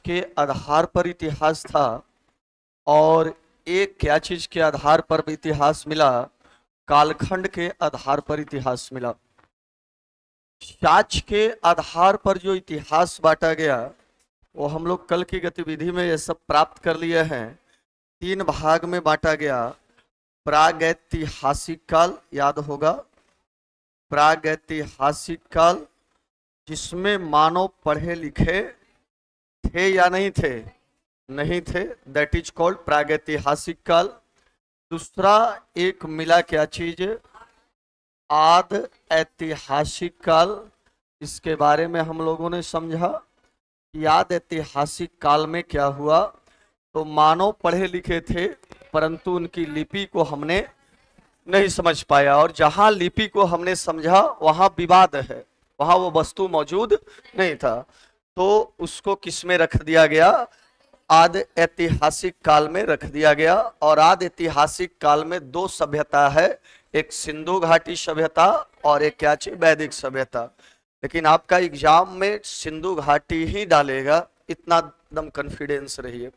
के आधार पर इतिहास था और एक क्या चीज के आधार पर भी इतिहास मिला, कालखंड के आधार पर इतिहास मिला। साक्ष्य के आधार पर जो इतिहास बांटा गया वो हम लोग कल की गतिविधि में ये सब प्राप्त कर लिए हैं। 3 भाग में बांटा गया। प्रागैतिहासिक काल, याद होगा, प्रागैतिहासिक काल जिसमें मानव पढ़े लिखे थे या नहीं थे, नहीं थे, दैट इज कॉल्ड प्रागैतिहासिक काल। दूसरा एक मिला क्या चीज, आद ऐतिहासिक काल। इसके बारे में हम लोगों ने समझा कि आद ऐतिहासिक काल में क्या हुआ, तो मानव पढ़े लिखे थे परंतु उनकी लिपि को हमने नहीं समझ पाया, और जहां लिपि को हमने समझा वहां विवाद है, वहां वो वस्तु मौजूद नहीं था, तो उसको किस में रख दिया गया, आद ऐतिहासिक काल में रख दिया गया। और आद ऐतिहासिक काल में 2 सभ्यता है, एक सिंधु घाटी सभ्यता और एक क्या चीज, वैदिक सभ्यता। लेकिन आपका एग्जाम में सिंधु घाटी ही डालेगा, इतना एकदम कॉन्फिडेंस रहिए।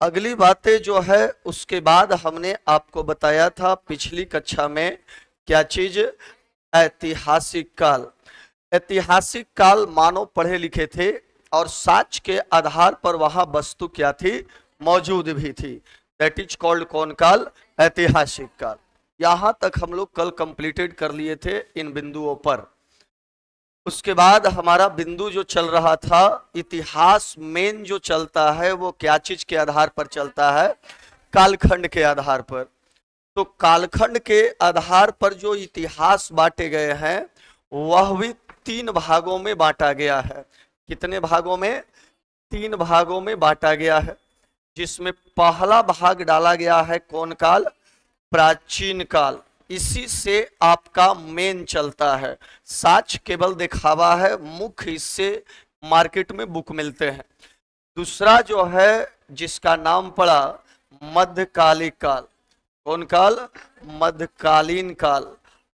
अगली बातें जो है उसके बाद हमने आपको बताया था पिछली कक्षा में क्या चीज, ऐतिहासिक काल। ऐतिहासिक काल मानव पढ़े लिखे थे और साक्ष्य के आधार पर वहां वस्तु क्या थी, मौजूद भी थी, दैट इज कॉल्ड कौन काल, ऐतिहासिक काल। यहां तक हम लोग कल कंप्लीटेड कर लिए थे इन बिंदुओं पर। उसके बाद हमारा बिंदु जो चल रहा था, इतिहास मेन जो चलता है वो क्या चीज के आधार पर चलता है, कालखंड के आधार पर। तो कालखंड के आधार पर जो इतिहास बांटे गए हैं वह भी 3 भागों में बांटा गया है। कितने भागों में, 3 भागों में बांटा गया है, जिसमें पहला भाग डाला गया है कौन काल, प्राचीन काल। इसी से आपका मेन चलता है, साक्ष्य केवल दिखावा है, मुख्य इससे मार्केट में बुक मिलते हैं। दूसरा जो है जिसका नाम पड़ा मध्यकालिक काल, कौन काल, मध्यकालीन काल।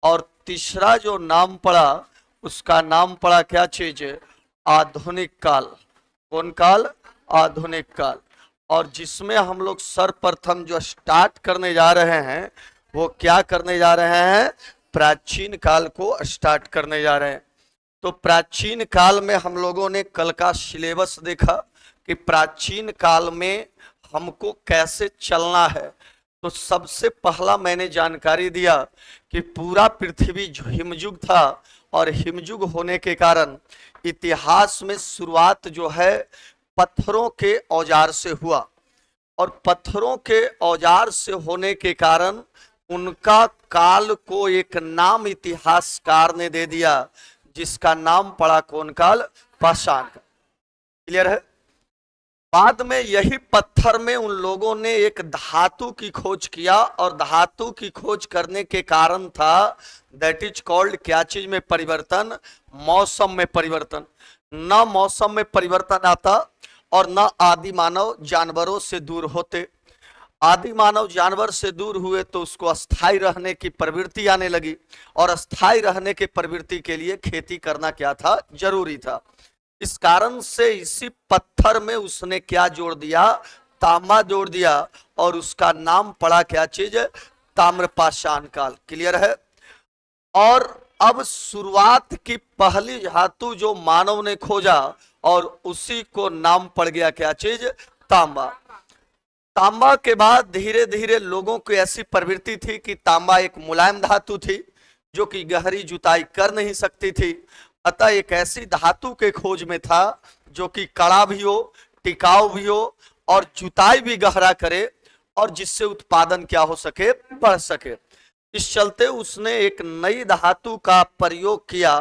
और तीसरा जो नाम पड़ा उसका नाम पड़ा क्या चीज, आधुनिक काल, कौन काल, आधुनिक काल। और जिसमें हम लोग सर्वप्रथम जो स्टार्ट करने जा रहे हैं वो क्या करने जा रहे हैं, प्राचीन काल को स्टार्ट करने जा रहे हैं। तो प्राचीन काल में हम लोगों ने कल का सिलेबस देखा कि प्राचीन काल में हमको कैसे चलना है। तो सबसे पहला मैंने जानकारी दिया कि पूरा पृथ्वी हिमयुग था और हिमयुग होने के कारण इतिहास में शुरुआत जो है पत्थरों के औजार से हुआ, और पत्थरों के औजार से होने के कारण उनका काल को एक नाम इतिहासकार ने दे दिया जिसका नाम पड़ा कौन काल, पाषाण काल। क्लियर है। बाद में यही पत्थर में उन लोगों ने एक धातु की खोज किया, और धातु की खोज करने के कारण था दैट इज कॉल्ड क्या चीज में परिवर्तन, मौसम में परिवर्तन। न मौसम में परिवर्तन आता और न आदि मानव जानवरों से दूर होते। आदि मानव जानवर से दूर हुए तो उसको अस्थाई रहने की प्रवृत्ति आने लगी, और अस्थाई रहने के प्रवृत्ति के लिए खेती करना क्या था, जरूरी था। इस कारण से इसी पत्थर में उसने क्या जोड़ दिया, तांबा जोड़ दिया, और उसका नाम पड़ा क्या चीज, ताम्रपाषाण काल। क्लियर है। और अब शुरुआत की पहली धातु जो मानव ने खोजा और उसी को नाम पड़ गया क्या चीज, तांबा। तांबा के बाद धीरे धीरे लोगों की ऐसी प्रवृत्ति थी कि तांबा एक मुलायम धातु थी जो कि गहरी जुताई कर नहीं सकती थी, अतः एक ऐसी धातु के खोज में था जो कि कड़ा भी हो, टिकाऊ भी हो और जुताई भी गहरा करे, और जिससे उत्पादन क्या हो सके, बढ़ सके। इस चलते उसने एक नई धातु का प्रयोग किया,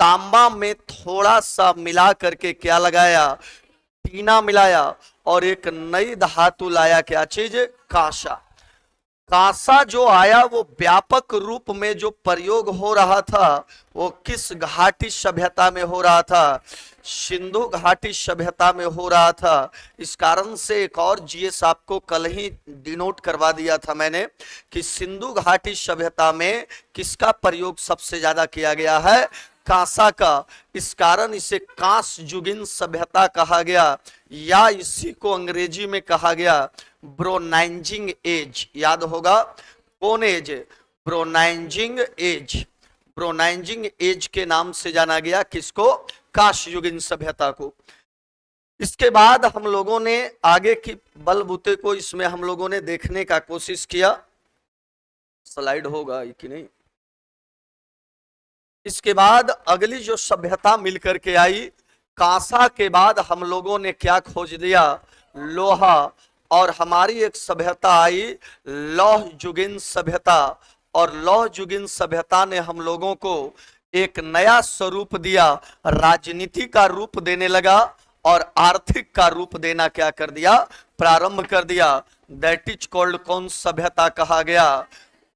तांबा में थोड़ा सा मिला करके क्या लगाया, टीना मिलाया, और एक नई धातु लाया क्या चीज, कांसा। कांसा जो आया वो व्यापक रूप में जो प्रयोग हो रहा था वो किस घाटी सभ्यता में हो रहा था, सिंधु घाटी सभ्यता में हो रहा था। इस कारण से एक और जीएस आपको कल ही डिनोट करवा दिया था मैंने कि सिंधु घाटी सभ्यता में किसका प्रयोग सबसे ज्यादा किया गया है, कांसा का, इस कारण इसे कांस युगीन सभ्यता कहा गया, या इसी को अंग्रेजी में कहा गया ब्रोनाइजिंग एज। याद होगा कौन एज? ब्रोनाइजिंग एज। ब्रोनाइजिंग एज के नाम से जाना गया किसको? कांस्य युगीन सभ्यता को। इसके बाद हम लोगों ने आगे की बलबूते को इसमें हम लोगों ने देखने का कोशिश किया। स्लाइड होगा कि नहीं? इसके बाद अगली जो सभ्यता मिलकर के आई, कांसा के बाद हम लोगों ने क्या खोज लिया? लोहा। और हमारी एक सभ्यता आई लौह युगीन सभ्यता, और लौह युगीन सभ्यता ने हम लोगों को एक नया स्वरूप दिया, राजनीति का रूप देने लगा और आर्थिक का रूप देना क्या कर दिया? प्रारंभ कर दिया। दैट इज कॉल्ड कौन सभ्यता कहा गया?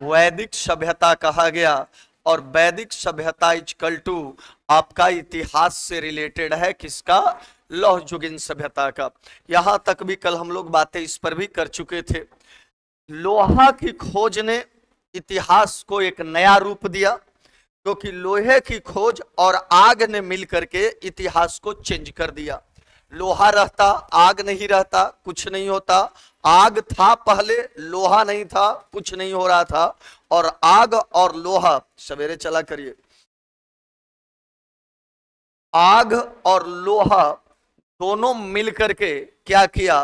वैदिक सभ्यता कहा गया। और वैदिक सभ्यता इक्वल टू आपका इतिहास से रिलेटेड है, किसका? लौह युगीन सभ्यता का। यहां तक भी कल हम लोग बातें इस पर भी कर चुके थे। लोहा की खोज ने इतिहास को एक नया रूप दिया, क्योंकि लोहे की खोज और आग ने मिलकर के इतिहास को चेंज कर दिया। लोहा रहता, आग नहीं रहता, कुछ नहीं होता। आग था पहले, लोहा नहीं था, कुछ नहीं हो रहा था। और आग और लोहा, सवेरे चला करिए, आग और लोहा दोनों मिलकर के क्या किया?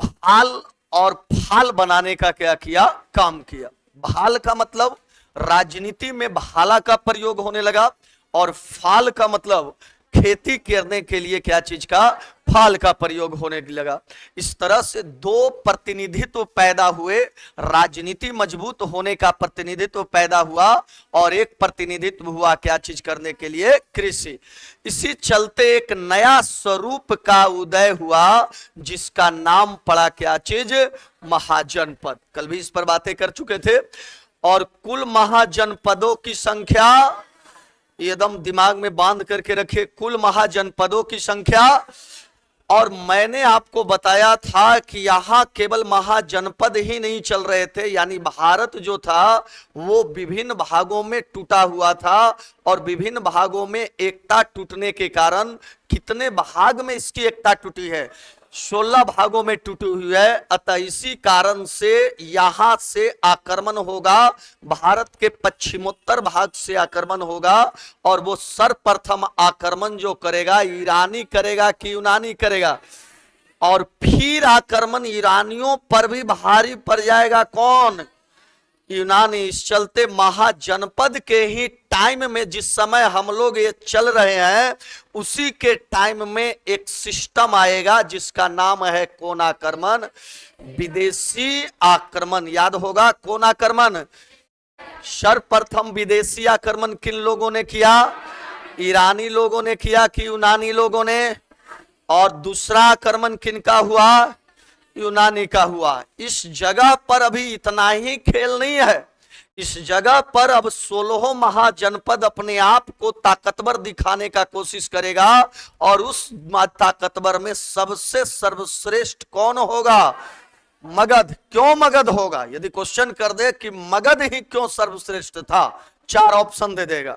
भाल और फाल बनाने का क्या किया? काम किया। भाल का मतलब राजनीति में भाला का प्रयोग होने लगा, और फाल का मतलब खेती करने के लिए क्या चीज का? फाल का प्रयोग होने लगा। इस तरह से दो प्रतिनिधित्व पैदा हुए, राजनीति मजबूत होने का प्रतिनिधित्व पैदा हुआ, और एक प्रतिनिधित्व हुआ क्या चीज करने के लिए? कृषि। इसी चलते एक नया स्वरूप का उदय हुआ, जिसका नाम पड़ा क्या चीज? महाजनपद। कल भी इस पर बातें कर चुके थे। और कुल महाजनपदों की संख्या एकदम दिमाग में बांध करके रखे, कुल महाजनपदों की संख्या। और मैंने आपको बताया था कि यहां केवल महाजनपद ही नहीं चल रहे थे, यानी भारत जो था वो विभिन्न भागों में टूटा हुआ था, और विभिन्न भागों में एकता टूटने के कारण कितने भाग में इसकी एकता टूटी है? 16 भागों में टूटी हुई है। अतः इसी कारण से यहां से आक्रमण होगा, भारत के पश्चिमोत्तर भाग से आक्रमण होगा, और वो सर्वप्रथम आक्रमण जो करेगा ईरानी करेगा कि यूनानी करेगा? और फिर आक्रमण ईरानियों पर भी भारी पड़ जाएगा। कौन? यूनानी। इस चलते महाजनपद के ही टाइम में, जिस समय हम लोग ये चल रहे हैं, उसी के टाइम में एक सिस्टम आएगा जिसका नाम है कौन आक्रमण? विदेशी आक्रमण। याद होगा कौन आक्रमण? सर्वप्रथम विदेशी आक्रमण किन लोगों ने किया? ईरानी लोगों ने किया कि यूनानी लोगों ने? और दूसरा आक्रमण किनका हुआ? यूनानी का हुआ। इस जगह पर अभी इतना ही खेल नहीं है, इस जगह पर अब 16 महाजनपद अपने आप को ताकतवर दिखाने का कोशिश करेगा, और उस ताकतवर में सबसे सर्वश्रेष्ठ कौन होगा? मगध। क्यों मगध होगा? यदि क्वेश्चन कर दे कि मगध ही क्यों सर्वश्रेष्ठ था, 4 ऑप्शन दे देगा।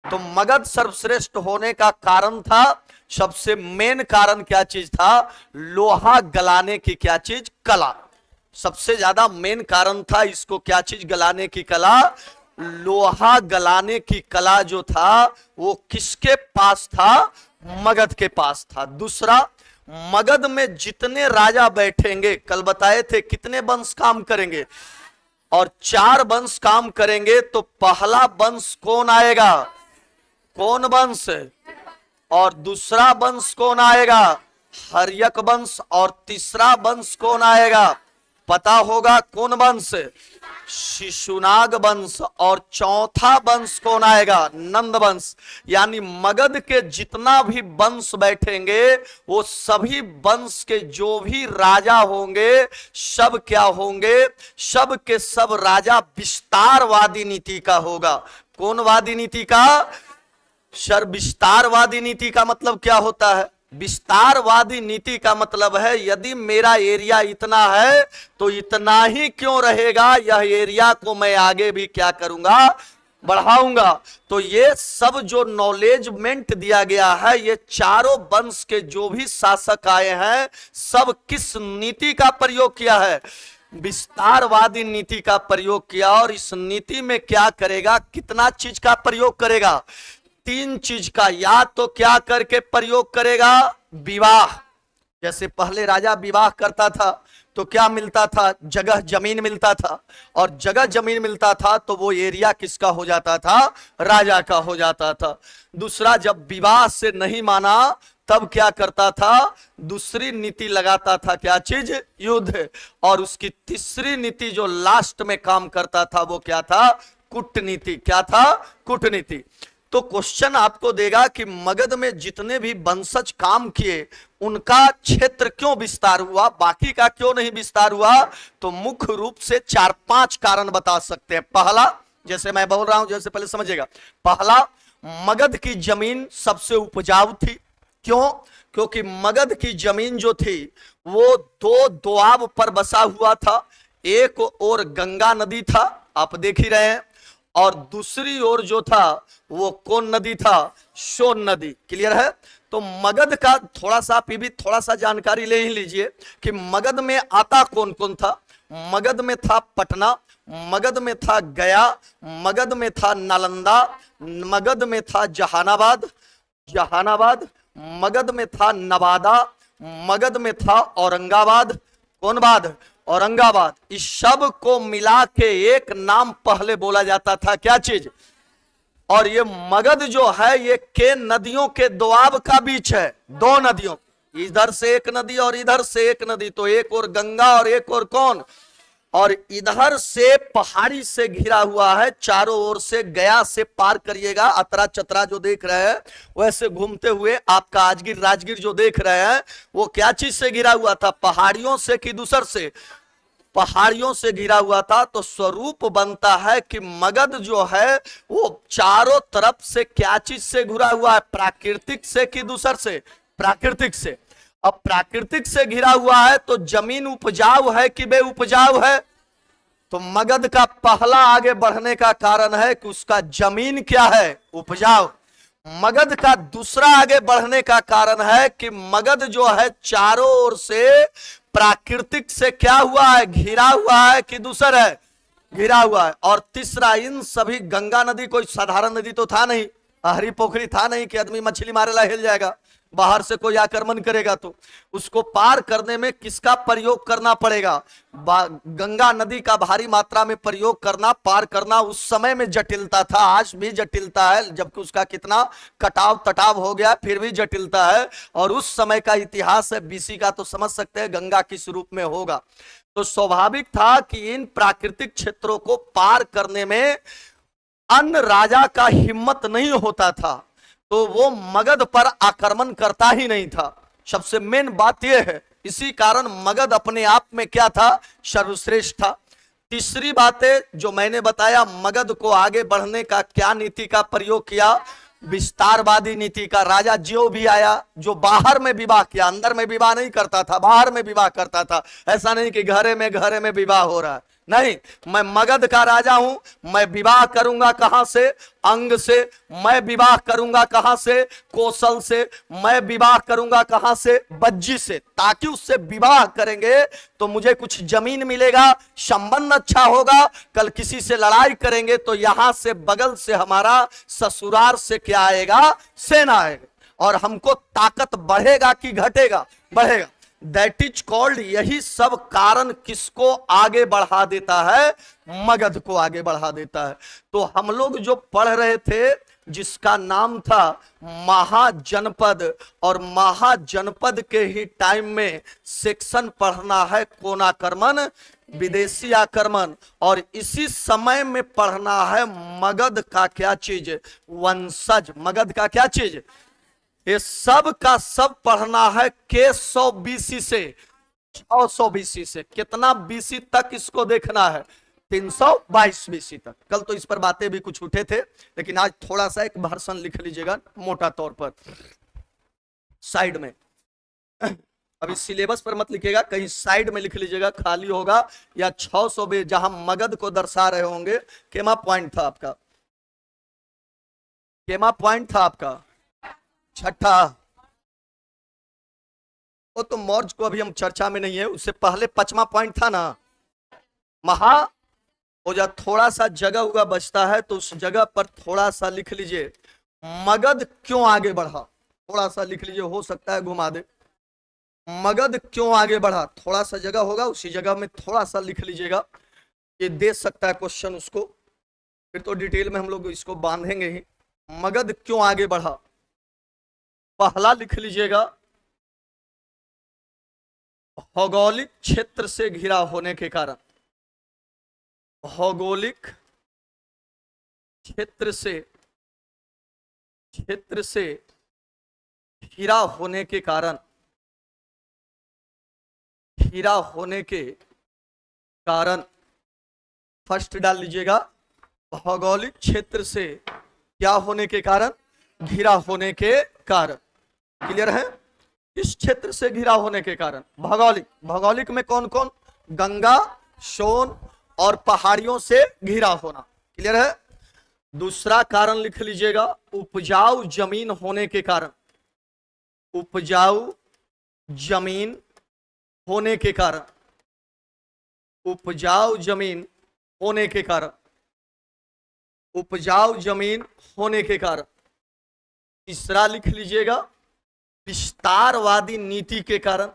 तो मगध सर्वश्रेष्ठ होने का कारण था, सबसे मेन कारण क्या चीज था? लोहा गलाने की क्या चीज? कला। सबसे ज्यादा मेन कारण था इसको क्या चीज गलाने की? कला। लोहा गलाने की कला जो था वो किसके पास था? मगध के पास था। दूसरा, मगध में जितने राजा बैठेंगे, कल बताए थे कितने वंश काम करेंगे, और 4 वंश काम करेंगे, तो पहला वंश कौन आएगा? कौन वंश? और दूसरा वंश कौन आएगा? हर्यक वंश। और तीसरा वंश कौन आएगा? पता होगा कौन वंश? शिशुनाग वंश। और चौथा वंश कौन आएगा? नंद वंश। यानी मगध के जितना भी वंश बैठेंगे, वो सभी वंश के जो भी राजा होंगे, सब क्या होंगे? सब के सब राजा विस्तारवादी नीति का होगा। कौन वादी नीति का? सर, विस्तारवादी नीति का मतलब क्या होता है? विस्तारवादी नीति का मतलब है यदि मेरा एरिया इतना है तो इतना ही क्यों रहेगा, यह एरिया को मैं आगे भी क्या करूंगा? बढ़ाऊंगा। तो ये सब जो नॉलेजमेंट दिया गया है, ये चारों वंश के जो भी शासक आए हैं, सब किस नीति का प्रयोग किया है? विस्तारवादी नीति का प्रयोग किया। और इस नीति में क्या करेगा? कितना चीज का प्रयोग करेगा? 3 चीज का। या तो क्या करके प्रयोग करेगा? विवाह। जैसे पहले राजा विवाह करता था तो क्या मिलता था? जगह जमीन मिलता था, और जगह जमीन मिलता था तो वो एरिया किसका हो जाता था? राजा का हो जाता था। दूसरा, जब विवाह से नहीं माना तब क्या करता था? दूसरी नीति लगाता था। क्या चीज? युद्ध। और उसकी तीसरी नीति जो लास्ट में काम करता था वो क्या था? कूटनीति। क्या था? कूटनीति। तो क्वेश्चन आपको देगा कि मगध में जितने भी वंशज काम किए उनका क्षेत्र क्यों विस्तार हुआ, बाकी का क्यों नहीं विस्तार हुआ? तो मुख्य रूप से 4-5 कारण बता सकते हैं। पहला, जैसे मैं बोल रहा हूं, जैसे पहले समझिएगा। पहला, मगध की जमीन सबसे उपजाऊ थी। क्यों? क्योंकि मगध की जमीन जो थी वो 2 दोआब पर बसा हुआ था। एक ओर गंगा नदी था, आप देख ही रहे हैं, और दूसरी ओर जो था वो कौन नदी था? सोन नदी। क्लियर है? तो मगध का थोड़ा सा आप भी थोड़ा सा जानकारी ले ही लीजिए कि मगध में आता कौन कौन था। मगध में था पटना, मगध में था गया, मगध में था नालंदा, मगध में था जहानाबाद, मगध में था नवादा, मगध में था औरंगाबाद। कौन बाद? औरंगाबाद। इस सब को मिला के एक नाम पहले बोला जाता था। क्या चीज? और ये मगध जो है ये के नदियों के दोआब का बीच है। 2 नदियों, इधर से एक नदी और इधर से एक नदी, तो एक और गंगा और एक और कौन? और इधर से पहाड़ी से घिरा हुआ है, चारों ओर से। गया से पार करिएगा, अतरा चतरा जो देख रहे हैं, वैसे घूमते हुए आपका आजगीर राजगीर जो देख रहे हैं, वो क्या चीज से घिरा हुआ था? पहाड़ियों से कि दूसर से? पहाड़ियों से घिरा हुआ था। तो स्वरूप बनता है कि मगध जो है वो चारों तरफ से क्या चीज से घिरा हुआ है? प्राकृतिक से कि दूसर से? प्राकृतिक से। अब प्राकृतिक से घिरा हुआ है तो जमीन उपजाऊ है कि बेउपजाऊ है? तो मगध का पहला आगे बढ़ने का कारण है कि उसका जमीन क्या है? उपजाऊ। मगध का दूसरा आगे बढ़ने का कारण है कि मगध जो है चारों ओर से प्राकृतिक से क्या हुआ है? घिरा हुआ है कि दूसर है? घिरा हुआ है। और तीसरा, इन सभी, गंगा नदी कोई साधारण नदी तो था नहीं, हरी पोखरी था नहीं कि आदमी मछली मारेला हिल जाएगा, बाहर से कोई आक्रमण करेगा तो उसको पार करने में किसका प्रयोग करना पड़ेगा? गंगा नदी का भारी मात्रा में प्रयोग करना, पार करना। उस समय में जटिलता था, आज भी जटिलता है, जबकि उसका कितना कटाव तटाव हो गया फिर भी जटिलता है। और उस समय का इतिहास है, बीसी का, तो समझ सकते हैं गंगा किस रूप में होगा। तो स्वाभाविक था कि इन प्राकृतिक क्षेत्रों को पार करने में अन्य राजा का हिम्मत नहीं होता था, तो वो मगध पर आक्रमण करता ही नहीं था। सबसे मेन बात यह है, इसी कारण मगध अपने आप में क्या था? सर्वश्रेष्ठ था। तीसरी बात है जो मैंने बताया, मगध को आगे बढ़ने का क्या नीति का प्रयोग किया? विस्तारवादी नीति का। राजा जो भी आया, जो बाहर में विवाह किया, अंदर में विवाह नहीं करता था, बाहर में विवाह करता था। ऐसा नहीं कि घरे में विवाह हो रहा है, नहीं। मैं मगध का राजा हूं, मैं विवाह करूंगा कहां से? अंग से। मैं विवाह करूंगा कहां से? कौशल से। मैं विवाह करूंगा कहां से? बज्जी से। ताकि उससे विवाह करेंगे तो मुझे कुछ जमीन मिलेगा, संबंध अच्छा होगा, कल किसी से लड़ाई करेंगे तो यहां से बगल से हमारा ससुराल से क्या आएगा? सेना आएगा, और हमको ताकत बढ़ेगा कि घटेगा? बढ़ेगा। दैट इज कॉल्ड, यही सब कारण किसको आगे बढ़ा देता है? मगध को आगे बढ़ा देता है। तो हम लोग जो पढ़ रहे थे जिसका नाम था महाजनपद, और महाजनपद के ही टाइम में सेक्शन पढ़ना है कौन आक्रमण? विदेशी आक्रमण। और इसी समय में पढ़ना है मगध का क्या चीज? वंशज। मगध का क्या चीज? ये सब का सब पढ़ना है के 100 बीसी से 600 बीसी से। कितना बीसी तक इसको देखना है? 322 बीसी तक। कल तो इस पर बातें भी कुछ उठे थे, लेकिन आज थोड़ा सा एक भाषण लिख लीजिएगा मोटा तौर पर साइड में। अभी सिलेबस पर मत लिखिएगा, कहीं साइड में लिख लीजिएगा, खाली होगा, या 600 जहां मगध को दर्शा रहे होंगे। केमा पॉइंट था आपका? केमा पॉइंट था आपका छठा। वो तो मौर्ज को अभी हम चर्चा में नहीं है, उससे पहले पांचवा पॉइंट था ना, महा। वो जब थोड़ा सा जगह हुआ बचता है तो उस जगह पर थोड़ा सा लिख लीजिए, मगध क्यों आगे बढ़ा। थोड़ा सा लिख लीजिए, हो सकता है घुमा दे। मगध क्यों आगे बढ़ा, थोड़ा सा जगह होगा, उसी जगह में थोड़ा सा लिख लीजिएगा, ये दे सकता है क्वेश्चन उसको। फिर तो डिटेल में हम लोग इसको बांधेंगे ही। मगध क्यों आगे बढ़ा, पहला लिख लीजिएगा, भौगोलिक क्षेत्र से घिरा होने के कारण। भौगोलिक क्षेत्र से घिरा होने के कारण, घिरा होने के कारण। फर्स्ट डाल लीजिएगा, भौगोलिक क्षेत्र से क्या होने के कारण, घिरा होने के कारण। क्लियर है, इस क्षेत्र से घिरा होने के कारण। भौगोलिक, भौगोलिक में कौन कौन, गंगा, सोन और पहाड़ियों से घिरा होना। क्लियर है। दूसरा कारण लिख लीजिएगा, उपजाऊ जमीन होने के कारण। उपजाऊ जमीन होने के कारण, उपजाऊ जमीन होने के कारण, उपजाऊ जमीन होने के कारण। तीसरा लिख लीजिएगा, विस्तारवादी नीति के कारण।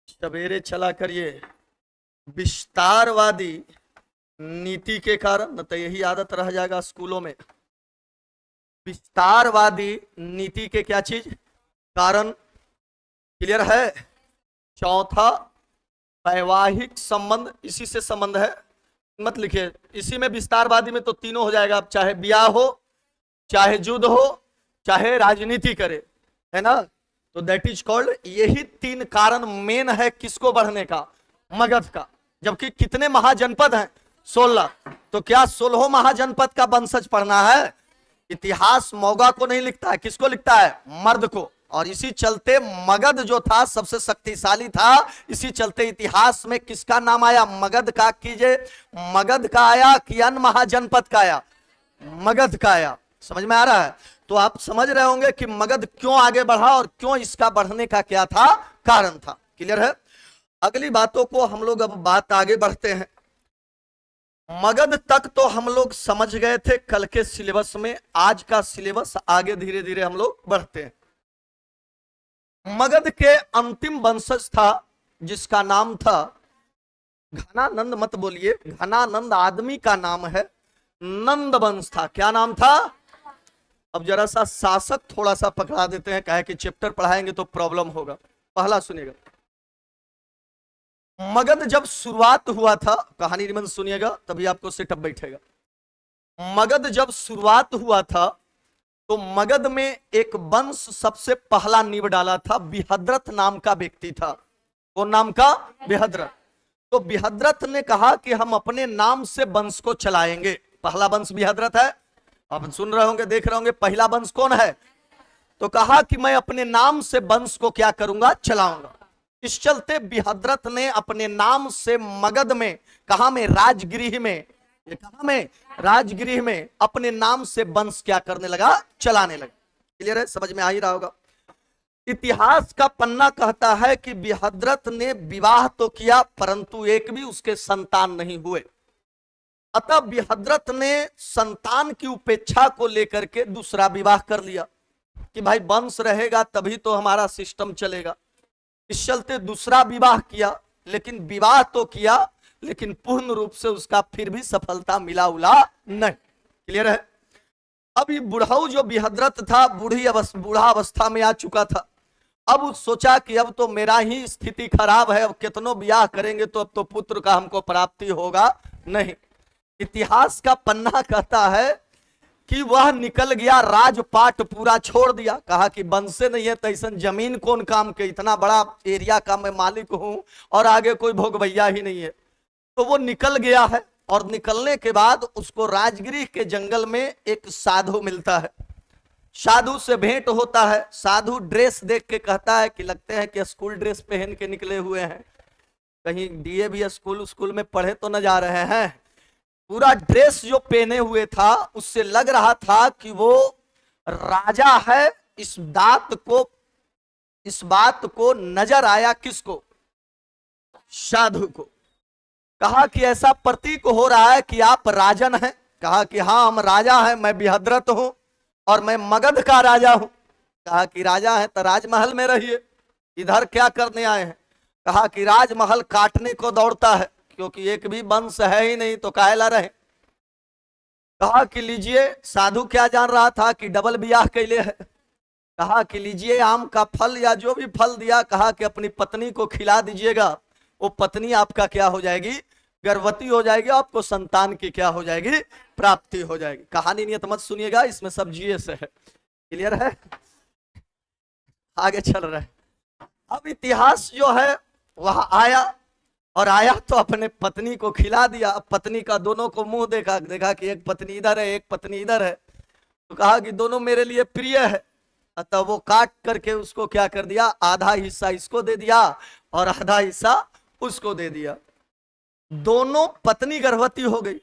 सवेरे चला करिए, विस्तारवादी नीति के कारण, न तो यही आदत रह जाएगा स्कूलों में। विस्तारवादी नीति के क्या चीज, कारण। क्लियर है। चौथा, वैवाहिक संबंध, इसी से संबंध है, मत लिखिए इसी में। विस्तारवादी में तो तीनों हो जाएगा, अब चाहे ब्याह हो, चाहे युद्ध हो, चाहे राजनीति करे, है ना। तो दैट इज कॉल्ड, यही तीन कारण मेन है किसको बढ़ने का, मगध का। जबकि कितने महाजनपद हैं, 16। तो क्या 16 महाजनपद का वंशज पढ़ना है। इतिहास मौगा को नहीं लिखता है, किसको लिखता है, मर्द को। और इसी चलते मगध जो था सबसे शक्तिशाली था, इसी चलते इतिहास में किसका नाम आया, मगध का। कीजिए, मगध का आया कि अन्य महाजनपद का आया, मगध का आया। समझ में आ रहा है। तो आप समझ रहे होंगे कि मगध क्यों आगे बढ़ा और क्यों इसका बढ़ने का क्या था, कारण था। क्लियर है। अगली बातों को हम लोग अब बात आगे बढ़ते हैं। मगध तक तो हम लोग समझ गए थे कल के सिलेबस में, आज का सिलेबस आगे धीरे धीरे हम लोग बढ़ते हैं। मगध के अंतिम वंशज था जिसका नाम था घनानंद। मत बोलिए, घनानंद आदमी का नाम है, नंद वंश था। क्या नाम था। अब जरा सा शासक थोड़ा सा पकड़ा देते हैं, कहे कि चैप्टर पढ़ाएंगे तो प्रॉब्लम होगा। पहला सुनिएगा, मगध जब शुरुआत हुआ था, कहानी निबंध सुनिएगा तभी आपको सेटअप बैठेगा। मगध जब शुरुआत हुआ था तो मगध में एक वंश सबसे पहला नींव डाला था, बिहद्रथ नाम का व्यक्ति था। कौन नाम का, बिहद्रथ। तो बिहद्रथ ने कहा कि हम अपने नाम से वंश को चलाएंगे। पहला वंश बिहद्रथ है, आप सुन रहे होंगे, देख रहे होंगे, पहला वंश कौन है। तो कहा कि मैं अपने नाम से वंश को क्या करूंगा, चलाऊंगा। इस चलते बिहद्रथ ने अपने नाम से मगध में, कहा में, राजगृह में, ये कहा में, राजगृह में अपने नाम से वंश क्या करने लगा, चलाने लगा। क्लियर है, समझ में आ ही रहा होगा। इतिहास का पन्ना कहता है कि बिहद्रथ ने विवाह तो किया परंतु एक भी उसके संतान नहीं हुए। अतः बिहद्रथ ने संतान की उपेक्षा को लेकर के दूसरा विवाह कर लिया कि भाई वंश रहेगा तभी तो हमारा सिस्टम चलेगा। इस चलते दूसरा विवाह किया, लेकिन विवाह तो किया लेकिन पूर्ण रूप से उसका फिर भी सफलता मिला उला नहीं। क्लियर है। अब ये बुढ़ाऊ जो बिहद्रथ था, बूढ़ा अवस्था में आ चुका था। अब सोचा कि अब तो मेरा ही स्थिति खराब है, अब कितनों ब्याह करेंगे तो अब तो पुत्र का हमको प्राप्ति होगा नहीं। इतिहास का पन्ना कहता है कि वह निकल गया, राजपाट पूरा छोड़ दिया। कहा कि वंश से नहीं है तो ऐसा जमीन कौन काम के, इतना बड़ा एरिया का मैं मालिक हूं और आगे कोई भोगभैया ही नहीं है। तो वो निकल गया है और निकलने के बाद उसको राजगृह के जंगल में एक साधु मिलता है। साधु से भेंट होता है। साधु ड्रेस देख के कहता है कि लगते हैं कि स्कूल ड्रेस पहन के निकले हुए हैं, कहीं डीएवी स्कूल में पढ़े तो न जा रहे हैं। पूरा ड्रेस जो पहने हुए था उससे लग रहा था कि वो राजा है। इस बात को नजर आया किसको? साधु को। कहा कि ऐसा प्रतीक हो रहा है कि आप राजन हैं। कहा कि हाँ हम राजा हैं, मैं बिहद्रथ हूं और मैं मगध का राजा हूं। कहा कि राजा है तो राजमहल में रहिए, इधर क्या करने आए हैं? कहा कि राजमहल काटने को दौड़ता है, क्योंकि एक भी वंश है ही नहीं तो काहेला रहे। कहा कि लीजिए, साधु क्या जान रहा था कि डबल ब्याह कैले है। कहा कि लीजिए आम का फल या जो भी फल दिया, कहा कि अपनी पत्नी को खिला दीजिएगा, वो पत्नी आपका क्या हो जाएगी? गर्भवती हो जाएगी, आपको संतान की क्या हो जाएगी? प्राप्ति हो जाएगी। कहानी नियत मत सुनिएगा, इसमें सब जीएस है। क्लियर है? आगे चल रहा है। अब इतिहास जो है वहां आया, और आया तो अपने पत्नी को खिला दिया। अब पत्नी का दोनों को मुंह देखा, देखा कि एक पत्नी इधर है, एक पत्नी इधर है, तो कहा कि दोनों मेरे लिए प्रिय है। अतः वो काट करके उसको क्या कर दिया? आधा हिस्सा इसको दे दिया और आधा हिस्सा उसको दे दिया। दोनों पत्नी गर्भवती हो गई।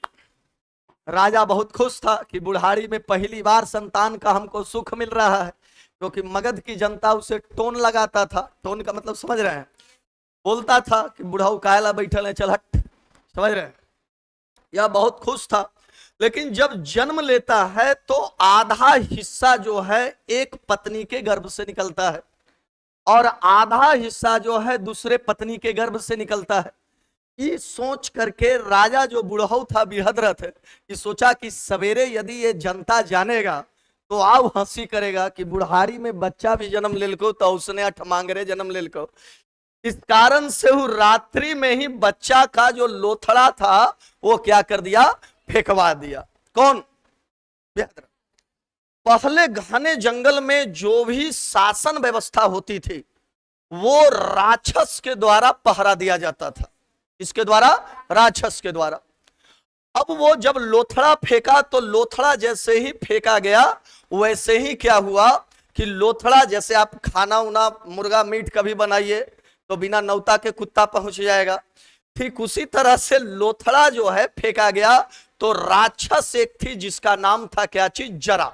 राजा बहुत खुश था कि बुढ़ारी में पहली बार संतान का हमको सुख मिल रहा है, क्योंकि मगध की जनता उसे टोन लगाता था। टोन का मतलब समझ रहे हैं? बोलता था कि बुढ़ाऊ कायला बैठल है, चल हट। समझ रहे हैं? यह बहुत खुश था। लेकिन जब जन्म लेता है तो आधा हिस्सा जो है एक पत्नी के गर्भ से निकलता है और आधा हिस्सा जो है दूसरे पत्नी के गर्भ से निकलता है। ये सोच करके राजा जो बुढ़ऊ था बिहद्रथ, ये सोचा कि सवेरे यदि ये जनता जानेगा तो आओ हंसी करेगा कि बुढ़ारी में बच्चा भी जन्म लेलको तो उसने अठमांगरे जन्म लेलको। इस कारण से वो रात्रि में ही बच्चा का जो लोथड़ा था वो क्या कर दिया? फेंकवा दिया। कौन? बिहद्रथ। पहले घने जंगल में जो भी शासन व्यवस्था होती थी वो राक्षस के द्वारा पहरा दिया जाता था। इसके द्वारा? राक्षस के द्वारा। अब वो जब लोथड़ा फेंका तो लोथड़ा जैसे ही फेंका गया वैसे ही क्या हुआ कि लोथड़ा, जैसे आप खाना उना मुर्गा मीट कभी बनाइए तो बिना नौता के कुत्ता पहुंच जाएगा, ठीक उसी तरह से लोथड़ा जो है फेंका गया। तो राक्षस एक थी जिसका नाम था क्या चीज? जरा।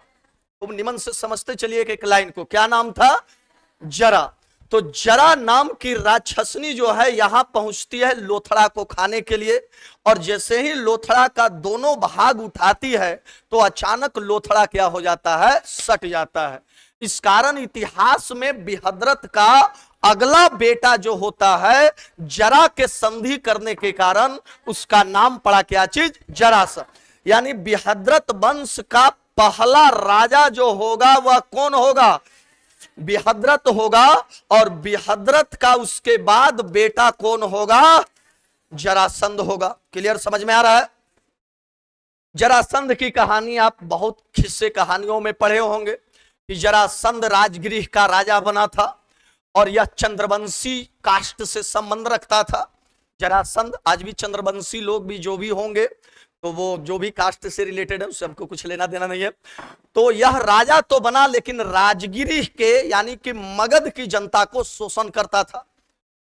तुम निमन से समझते चलिए एक लाइन को, क्या नाम था? जरा। तो जरा नाम की राक्षसनी जो है यहां पहुंचती है लोथड़ा को खाने के लिए, और जैसे ही लोथड़ा का दोनों भाग उठाती है तो अचानक लोथड़ा क्या हो जाता है? सट जाता है। इस कारण इतिहास में बिहद्रथ का अगला बेटा जो होता है जरा के संधि करने के कारण उसका नाम पड़ा क्या चीज? जरासंध। यानी बिहद्रथ वंश का पहला राजा जो होगा वह कौन होगा? बिहद्रथ होगा। और बिहद्रथ का उसके बाद बेटा कौन होगा? जरासंध होगा। क्लियर? समझ में आ रहा है? जरासंध की कहानी आप बहुत किस्से कहानियों में पढ़े होंगे कि जरासंध राजगृह का राजा बना था और यह चंद्रवंशी कास्ट से संबंध रखता था। जरासंध, आज भी चंद्रवंशी लोग भी जो भी होंगे तो वो जो भी कास्ट से रिलेटेड है उससे हमको कुछ लेना देना नहीं है। तो यह राजा तो बना लेकिन राजगिरी के यानी कि मगध की जनता को शोषण करता था,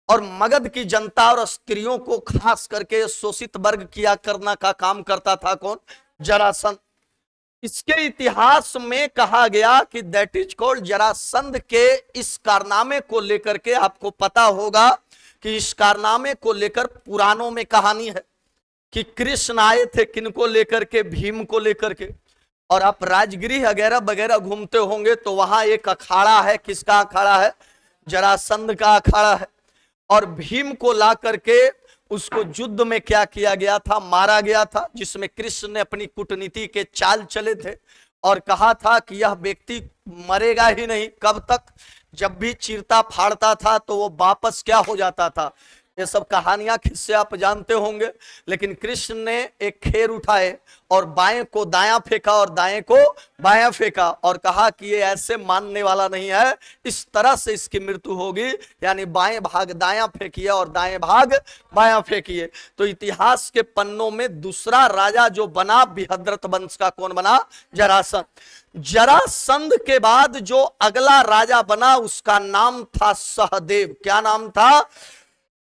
और मगध की जनता और स्त्रियों को खास करके शोषित वर्ग किया करना का काम करता था कौन? जरासंध। इसके इतिहास में कहा गया कि दैट इज कॉल्ड जरासंध के इस कारनामे को लेकर के आपको पता होगा कि इस कारनामे को लेकर पुराणों में कहानी है कि कृष्ण आए थे किनको लेकर के? भीम को लेकर के। और आप राजगृह वगैरह वगैरह घूमते होंगे तो वहां एक अखाड़ा है। किसका अखाड़ा है? जरासंध का अखाड़ा है। और भीम को ला करके उसको युद्ध में क्या किया गया था? मारा गया था, जिसमें कृष्ण ने अपनी कूटनीति के चाल चले थे और कहा था कि यह व्यक्ति मरेगा ही नहीं। कब तक? जब भी चीरता फाड़ता था तो वो वापस क्या हो जाता था? ये सब कहानियां किससे आप जानते होंगे। लेकिन कृष्ण ने एक खेर उठाए और बाएं को दायां फेंका और दाएं को बायां फेंका और कहा कि ये ऐसे मानने वाला नहीं है, इस तरह से इसकी मृत्यु होगी। यानी बाएं भाग दायां फेंकिए और दाएं भाग बायां फेंकिए। तो इतिहास के पन्नों में दूसरा राजा जो बना बिहद्रथ वंश का, कौन बना? जरासंध। जरासंध के बाद जो अगला राजा बना उसका नाम था सहदेव। क्या नाम था?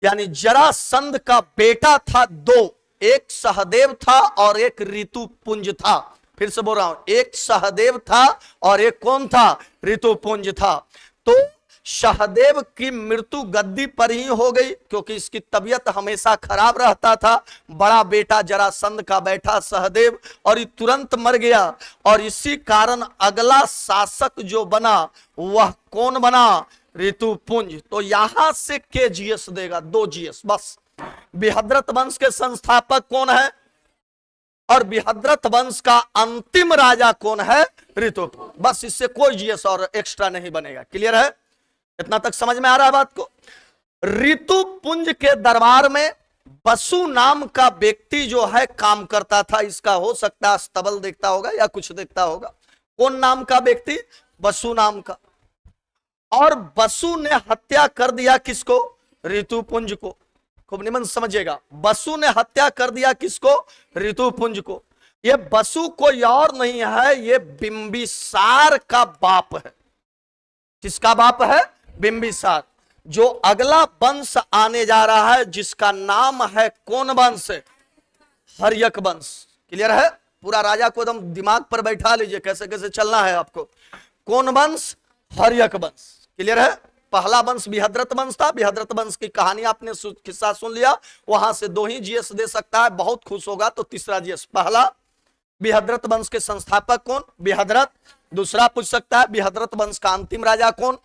यानी जरासंध का बेटा था दो, एक सहदेव था और एक ऋतुपुंज था। फिर से बोल रहा हूं, एक सहदेव था और एक कौन था? ऋतुपुंज था। तो सहदेव की मृत्यु गद्दी पर ही हो गई, क्योंकि इसकी तबीयत हमेशा खराब रहता था। बड़ा बेटा जरासंध का बैठा सहदेव, और ये तुरंत मर गया। और इसी कारण अगला शासक जो बना वह कौन बना? ऋतुपुंज। तो यहां से के जीएस देगा, 2 जीएस बस। बिहद्रथ वंश के संस्थापक कौन है और बिहद्रथ वंश का अंतिम राजा कौन है? ऋतुपुंज। बस, इससे कोई जीएस और एक्स्ट्रा नहीं बनेगा। क्लियर है? इतना तक समझ में आ रहा है बात को? ऋतुपुंज के दरबार में बसु नाम का व्यक्ति जो है काम करता था। इसका हो सकता है अस्तबल देखता होगा या कुछ देखता होगा। कौन नाम का व्यक्ति? बसु नाम का। और बसु ने हत्या कर दिया किसको? ऋतुपुंज को। खूब निमन समझिएगा, बसु ने हत्या कर दिया किसको? ऋतुपुंज को। ये बसु कोई और नहीं है, ये बिंबिसार का बाप है। किसका बाप है? बिंबिसार। जो अगला वंश आने जा रहा है जिसका नाम है कौन वंश? हर्यक वंश। क्लियर है? पूरा राजा को एकदम दिमाग पर बैठा लीजिए, कैसे कैसे चलना है आपको। कौन वंश? हर्यक वंश। क्लियर है? पहला वंश बिहद्रथ वंश था। बिहद्रथ वंश की कहानी आपने किस्सा सुन लिया, वहां से 2 ही जीएस दे सकता है, बहुत खुश होगा तो तीसरा जीएस। पहला, बिहद्रथ वंश के संस्थापक कौन? बिहद्रथ। दूसरा पूछ सकता है बिहद्रथ वंश का अंतिम राजा कौन?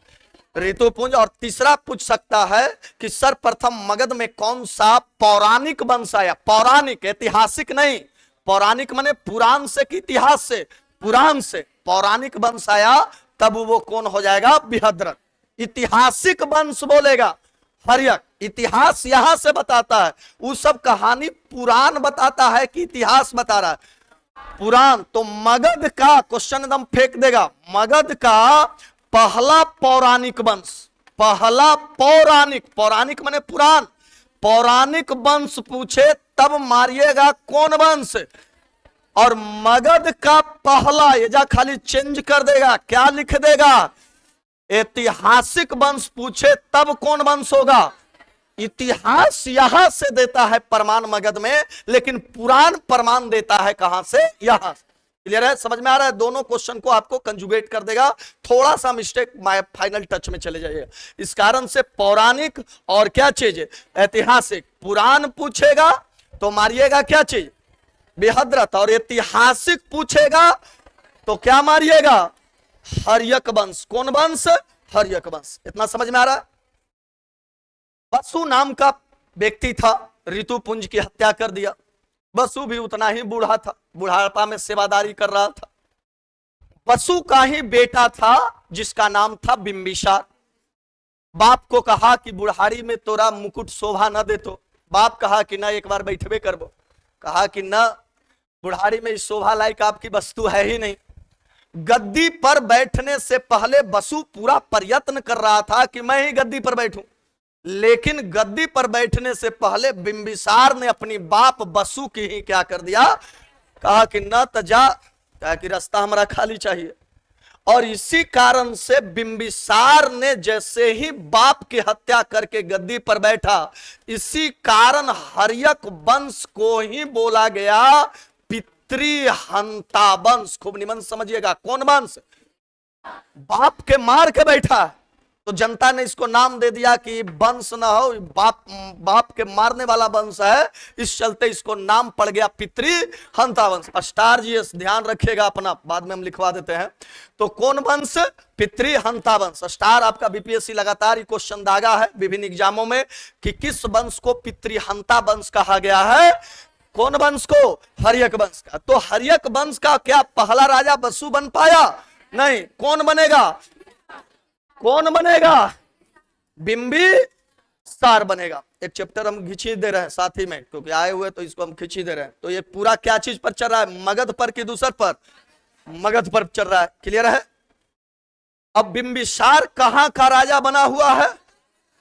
ऋतुपुंज। और तीसरा पूछ सकता है कि सर्वप्रथम मगध में कौन सा पौराणिक वंश आया? पौराणिक, ऐतिहासिक नहीं। पौराणिक माने पुराण से कि इतिहास से? पुराण से पौराणिक वंश आया, तब वो कौन हो जाएगा? बिहद्रथ। ऐतिहासिक वंश बोलेगा हर्यक। इतिहास यहां से बताता है, वो सब कहानी पुराण बताता है कि इतिहास बता रहा है? पुराण। तो मगध का क्वेश्चन एकदम फेंक देगा। मगध का पहला पौराणिक वंश, पहला पौराणिक, पौराणिक माने पुराण, पौराणिक वंश पूछे तब मारिएगा कौन वंश? और मगध का पहला, ये जा खाली चेंज कर देगा, क्या लिख देगा? ऐतिहासिक वंश पूछे तब कौन वंश होगा? इतिहास यहां से देता है प्रमाण मगध में, लेकिन पुराण प्रमाण देता है कहां से? यहां से। क्लियर है? समझ में आ रहा है? दोनों क्वेश्चन को आपको कंजुगेट कर देगा। थोड़ा सा मिस्टेक फाइनल टच में चले जाइए। इस कारण से पौराणिक और क्या चीज? ऐतिहासिक। पुराण पूछेगा तो मारिएगा क्या चीज? बिहद्रथ। और ऐतिहासिक पूछेगा तो क्या मारिएगा? हर्यक वंश। कौन वंश? हर्यक वंश। इतना समझ में आ रहा है? बसु नाम का व्यक्ति था, ऋतुपुंज की हत्या कर दिया। बसु भी उतना ही बूढ़ा था, बुढ़ापा में सेवादारी कर रहा था। बसु का ही बेटा था जिसका नाम था बिंबिसार। बाप को कहा कि बुढ़ारी में तोरा मुकुट शोभा न दे, तो बाप कहा कि ना, एक बार बैठबे करबो। कहा कि ना, बुढ़ारी में इस शोभा लायक आपकी वस्तु है ही नहीं। गद्दी पर बैठने से पहले बसु पूरा प्रयत्न कर रहा था कि मैं ही गद्दी पर बैठूं, लेकिन गद्दी पर बैठने से पहले बिंबिसार ने अपनी बाप बसु की ही क्या कर दिया? कहा कि न त जा, कहा कि रास्ता हमारा खाली चाहिए। और इसी कारण से बिंबिसार ने जैसे ही बाप की हत्या करके गद्दी पर बैठा, इसी कारण हर्यक वंश को ही बोला गया पितृहंता वंश। खूब निमन समझिएगा, कौन वंश? बाप के मार के बैठा, तो जनता ने इसको नाम दे दिया कि वंश न हो, बाप के मारने वाला वंश है। इस चलते इसको नाम पड़ गया पितृहंता वंश। स्टार जी ध्यान रखिएगा अपना, बाद में हम लिखवा देते हैं। तो कौन वंश? पितृहंता वंश। स्टार आपका बीपीएससी लगातार क्वेश्चन दागा है विभिन्न एग्जामों में कि किस वंश को पितृहंता वंश कहा गया है? कौन वंश को? हर्यक वंश का। तो हर्यक वंश का क्या पहला राजा बसु बन पाया? नहीं। कौन बनेगा? कौन बनेगा? बिंबिसार बनेगा। एक चैप्टर हम खिंची दे रहे हैं साथ ही में, क्योंकि आए हुए तो इसको हम खिंची दे रहे हैं। तो ये पूरा क्या चीज पर चल रहा है? मगध पर कि दूसर पर? मगध पर चल रहा है। क्लियर है? अब बिंबिसार कहां का राजा बना हुआ है?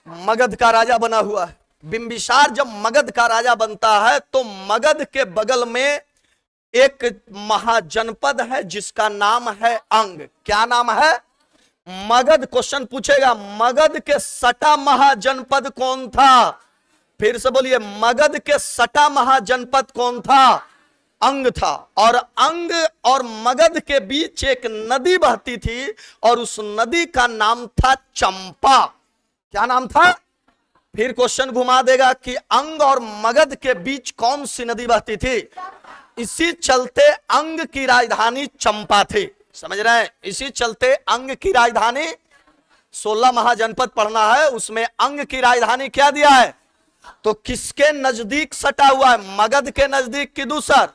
मगध का राजा बना हुआ है। बिंबिसार जब मगध का राजा बनता है तो मगध के बगल में एक महाजनपद है जिसका नाम है अंग। क्या नाम है? मगध। क्वेश्चन पूछेगा मगध के सटा महाजनपद कौन था? फिर से बोलिए, मगध के सटा महाजनपद कौन था? अंग था। और अंग और मगध के बीच एक नदी बहती थी और उस नदी का नाम था चंपा। क्या नाम था? फिर क्वेश्चन घुमा देगा कि अंग और मगध के बीच कौन सी नदी बहती थी? इसी चलते अंग की राजधानी चंपा थी। समझ रहे हैं? इसी चलते अंग की राजधानी, 16 महाजनपद पढ़ना है, उसमें अंग की राजधानी क्या दिया है? तो किसके नजदीक सटा हुआ है? मगध के नजदीक की दूसर?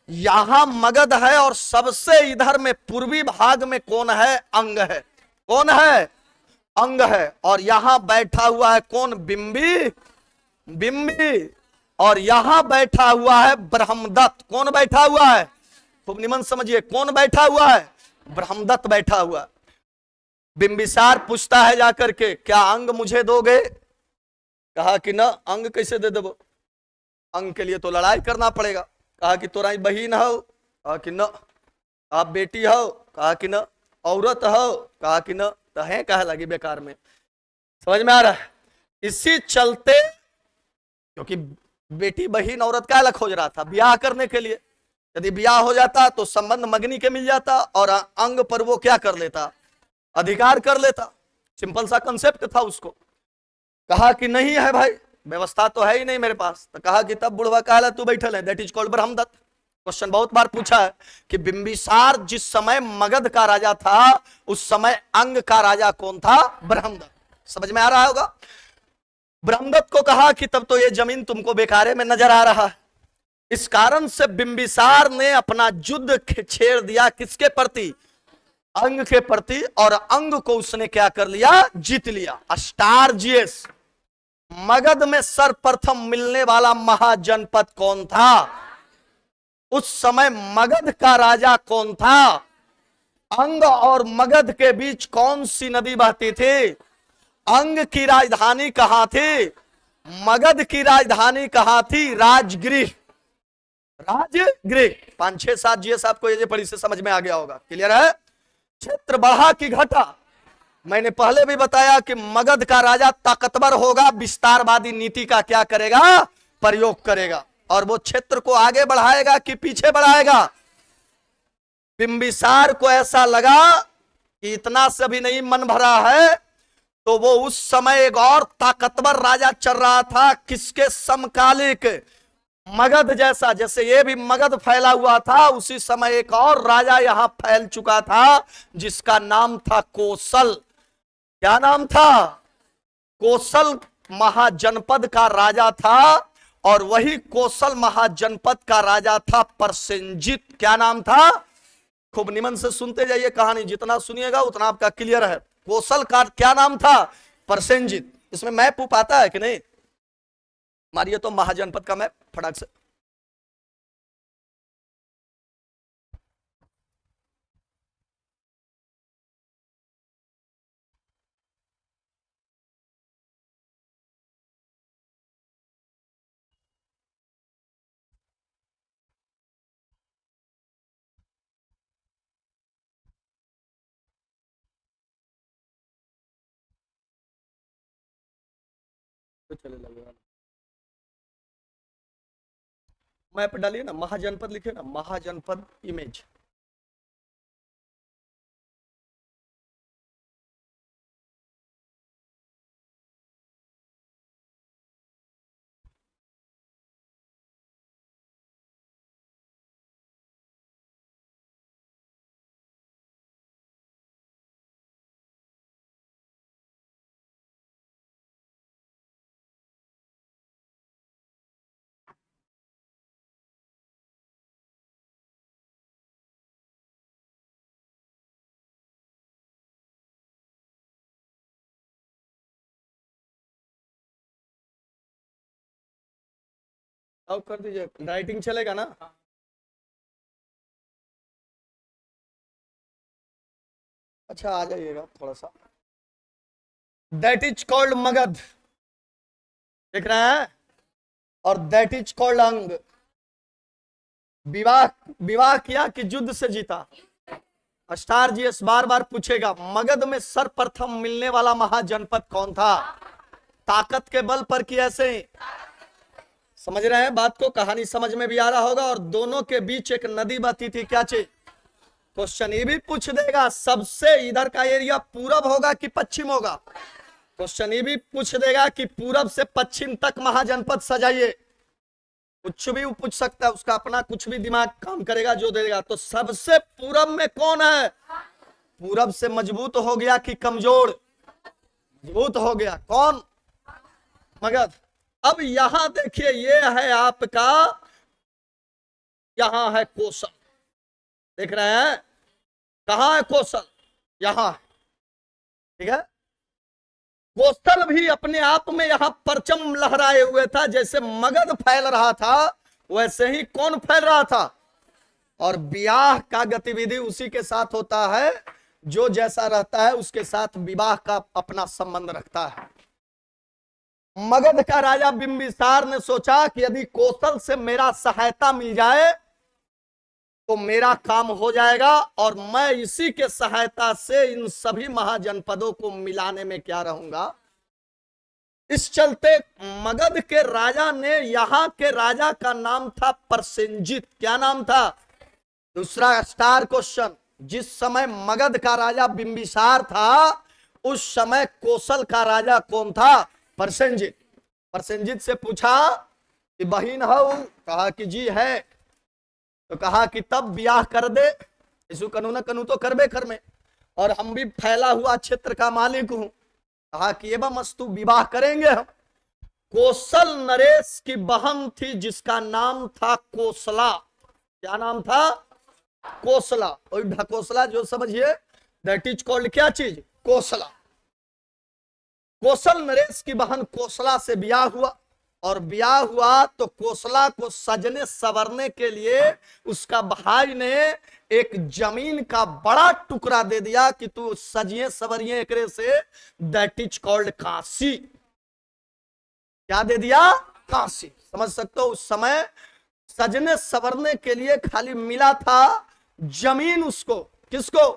यहां मगध है और सबसे इधर में पूर्वी भाग में कौन है? अंग है। कौन है? अंग है। और यहां बैठा हुआ है कौन? बिंबी। बिंबी। और यहां बैठा हुआ है ब्रह्मदत्त। कौन बैठा हुआ है? खूब निमन समझिए, कौन बैठा हुआ है? ब्रह्मदत्त बैठा हुआ। बिंबिसार पूछता है जाकर के, क्या अंग मुझे दोगे? कहा कि ना, अंग कैसे दे देबो, अंग के लिए तो लड़ाई करना पड़ेगा। कहा कि तोरा बहन हो? कहा कि न। आप बेटी हो? कहा कि न। औरत हो? कहा कि न। तो है कहा लगी बेकार में। समझ में आ रहा है? इसी चलते, क्योंकि बेटी बहन औरत का अलग खोज रहा था ब्याह करने के लिए। यदि ब्याह हो जाता तो संबंध मगनी के मिल जाता और अंग पर वो क्या कर लेता? अधिकार कर लेता। सिंपल सा कंसेप्ट था उसको। कहा कि नहीं है भाई, व्यवस्था तो है ही नहीं मेरे पास। तो कहा कि तब बुढ़वा कहला तू बैठल है, that is called Brahmadatta. Question बहुत बार पूछा है कि बिंबिसार जिस समय मगध का राजा था, उस समय अंग का राजा कौन था? ब्रह्मदत्त। समझ में आ रहा होगा? ब्रह्मदत्त को कहा कि तब तो ये जमीन तुमको बेकारे में नजर आ रहा है। इस कारण से बिंबिसार ने अपना युद्ध छेड़ दिया किसके प्रति? अंग के प्रति। और अंग को उसने क्या कर लिया? जीत लिया। अस्टार्जियस। मगध में सर्वप्रथम मिलने वाला महाजनपद कौन था? उस समय मगध का राजा कौन था? अंग और मगध के बीच कौन सी नदी बहती थी? अंग की राजधानी कहां थी? मगध की राजधानी कहां थी? राजगृह। राजगृह। 5 6 7 जीएस आपको ये पढ़ी से समझ में आ गया होगा। क्लियर है? क्षेत्र बढ़ा कि घटा? मैंने पहले भी बताया कि मगध का राजा ताकतवर होगा, विस्तारवादी नीति का क्या करेगा? प्रयोग करेगा। और वो क्षेत्र को आगे बढ़ाएगा कि पीछे बढ़ाएगा? बिंबिसार को ऐसा लगा कि इतना से भी नहीं मन भरा है, तो वो उस समय एक और ताकतवर राजा चल रहा था। किसके समकालिक? मगध जैसा। जैसे ये भी मगध फैला हुआ था, उसी समय एक और राजा यहां फैल चुका था जिसका नाम था कौशल। क्या नाम था? कौशल महाजनपद का राजा था। और वही कौशल महाजनपद का राजा था प्रसेनजित। क्या नाम था? खूब निमन से सुनते जाइए कहानी, जितना सुनिएगा उतना आपका क्लियर है। कौशल का क्या नाम था? प्रसेनजित। इसमें मैप उप आता है कि नहीं? मारिए तो महाजनपद का मैप फटाक से। तो चले लगेगा, मैप डालिए ना, महाजनपद लिखे ना, महाजनपद इमेज। अब कर दीजिए, राइटिंग चलेगा ना? अच्छा आ जाइएगा थोड़ा सा। That is called Magadh. देख रहे हैं? और दैट इज कॉल्ड अंग। विवाह विवाह किया कि युद्ध से जीता? अस्टार्जियस बार बार पूछेगा, मगध में सर्वप्रथम मिलने वाला महाजनपद कौन था? ताकत के बल पर कि ऐसे ही। समझ रहे हैं बात को, कहानी समझ में भी आ रहा होगा। और दोनों के बीच एक नदी बहती थी, क्या चीज? क्वेश्चन ये भी पूछ देगा, सबसे इधर का एरिया पूरब होगा कि पश्चिम होगा? क्वेश्चन ये भी पूछ देगा कि पूरब से पश्चिम तक महाजनपद सजाइए, कुछ भी वो पूछ सकता है, उसका अपना कुछ भी दिमाग काम करेगा जो देगा। तो सबसे पूरब में कौन है? पूरब से मजबूत हो गया कि कमजोर? मजबूत हो गया। कौन? मगध। अब यहां देखिए, ये है आपका, यहां है कौशल, देख रहे हैं? कहां है कौशल? यहां है, ठीक है। कौशल भी अपने आप में यहां परचम लहराए हुए था। जैसे मगध फैल रहा था वैसे ही कौन फैल रहा था? और ब्याह का गतिविधि उसी के साथ होता है जो जैसा रहता है उसके साथ विवाह का अपना संबंध रखता है। मगध का राजा बिंबिसार ने सोचा कि यदि कौशल से मेरा सहायता मिल जाए तो मेरा काम हो जाएगा, और मैं इसी के सहायता से इन सभी महाजनपदों को मिलाने में क्या रहूंगा। इस चलते मगध के राजा ने, यहां के राजा का नाम था प्रसेनजित। क्या नाम था? दूसरा स्टार क्वेश्चन, जिस समय मगध का राजा बिंबिसार था उस समय कौशल का राजा कौन था? प्रसेनजित। प्रसेनजित से पूछा कि बहन हो? कहा कि जी है। तो कहा कि तब ब्याह कर दे, इसु कनु न कनु तो करबे कर में, और हम भी फैला हुआ क्षेत्र का मालिक हूं। कहा कि एवं अस्तु, विवाह करेंगे हम। कौशल नरेश की बहन थी जिसका नाम था कोसला। क्या नाम था? कोसला। और ढकोसला जो समझिए, दैट इज कॉल्ड क्या चीज? कोसला। कौशल नरेश की बहन कोसला से ब्याह हुआ, और ब्याह हुआ तो कोसला को सजने सवरने के लिए उसका भाई ने एक जमीन का बड़ा टुकड़ा दे दिया कि तू सजिए सवरिए एकरे से, दैट इज कॉल्ड काशी। क्या दे दिया? काशी। समझ सकते हो, उस समय सजने सवरने के लिए खाली मिला था जमीन उसको। किसको?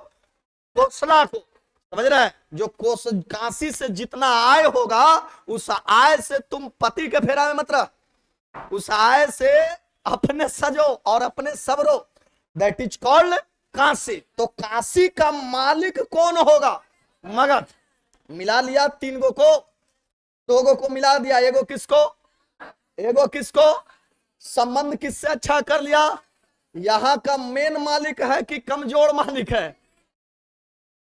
कोसला को। समझ रहे हैं? जो काशी से जितना आय होगा उस आय से तुम पति के फेरा में मत रह, उस आय से अपने सजो और अपने सबरो, दैट इज कॉल्ड काशी। तो काशी का मालिक कौन होगा? मगध। मिला लिया तीन गो को, दो गो को मिला दिया, एगो किसको? एगो किसको? संबंध किससे अच्छा कर लिया? यहां का मेन मालिक है कि कमजोर मालिक है?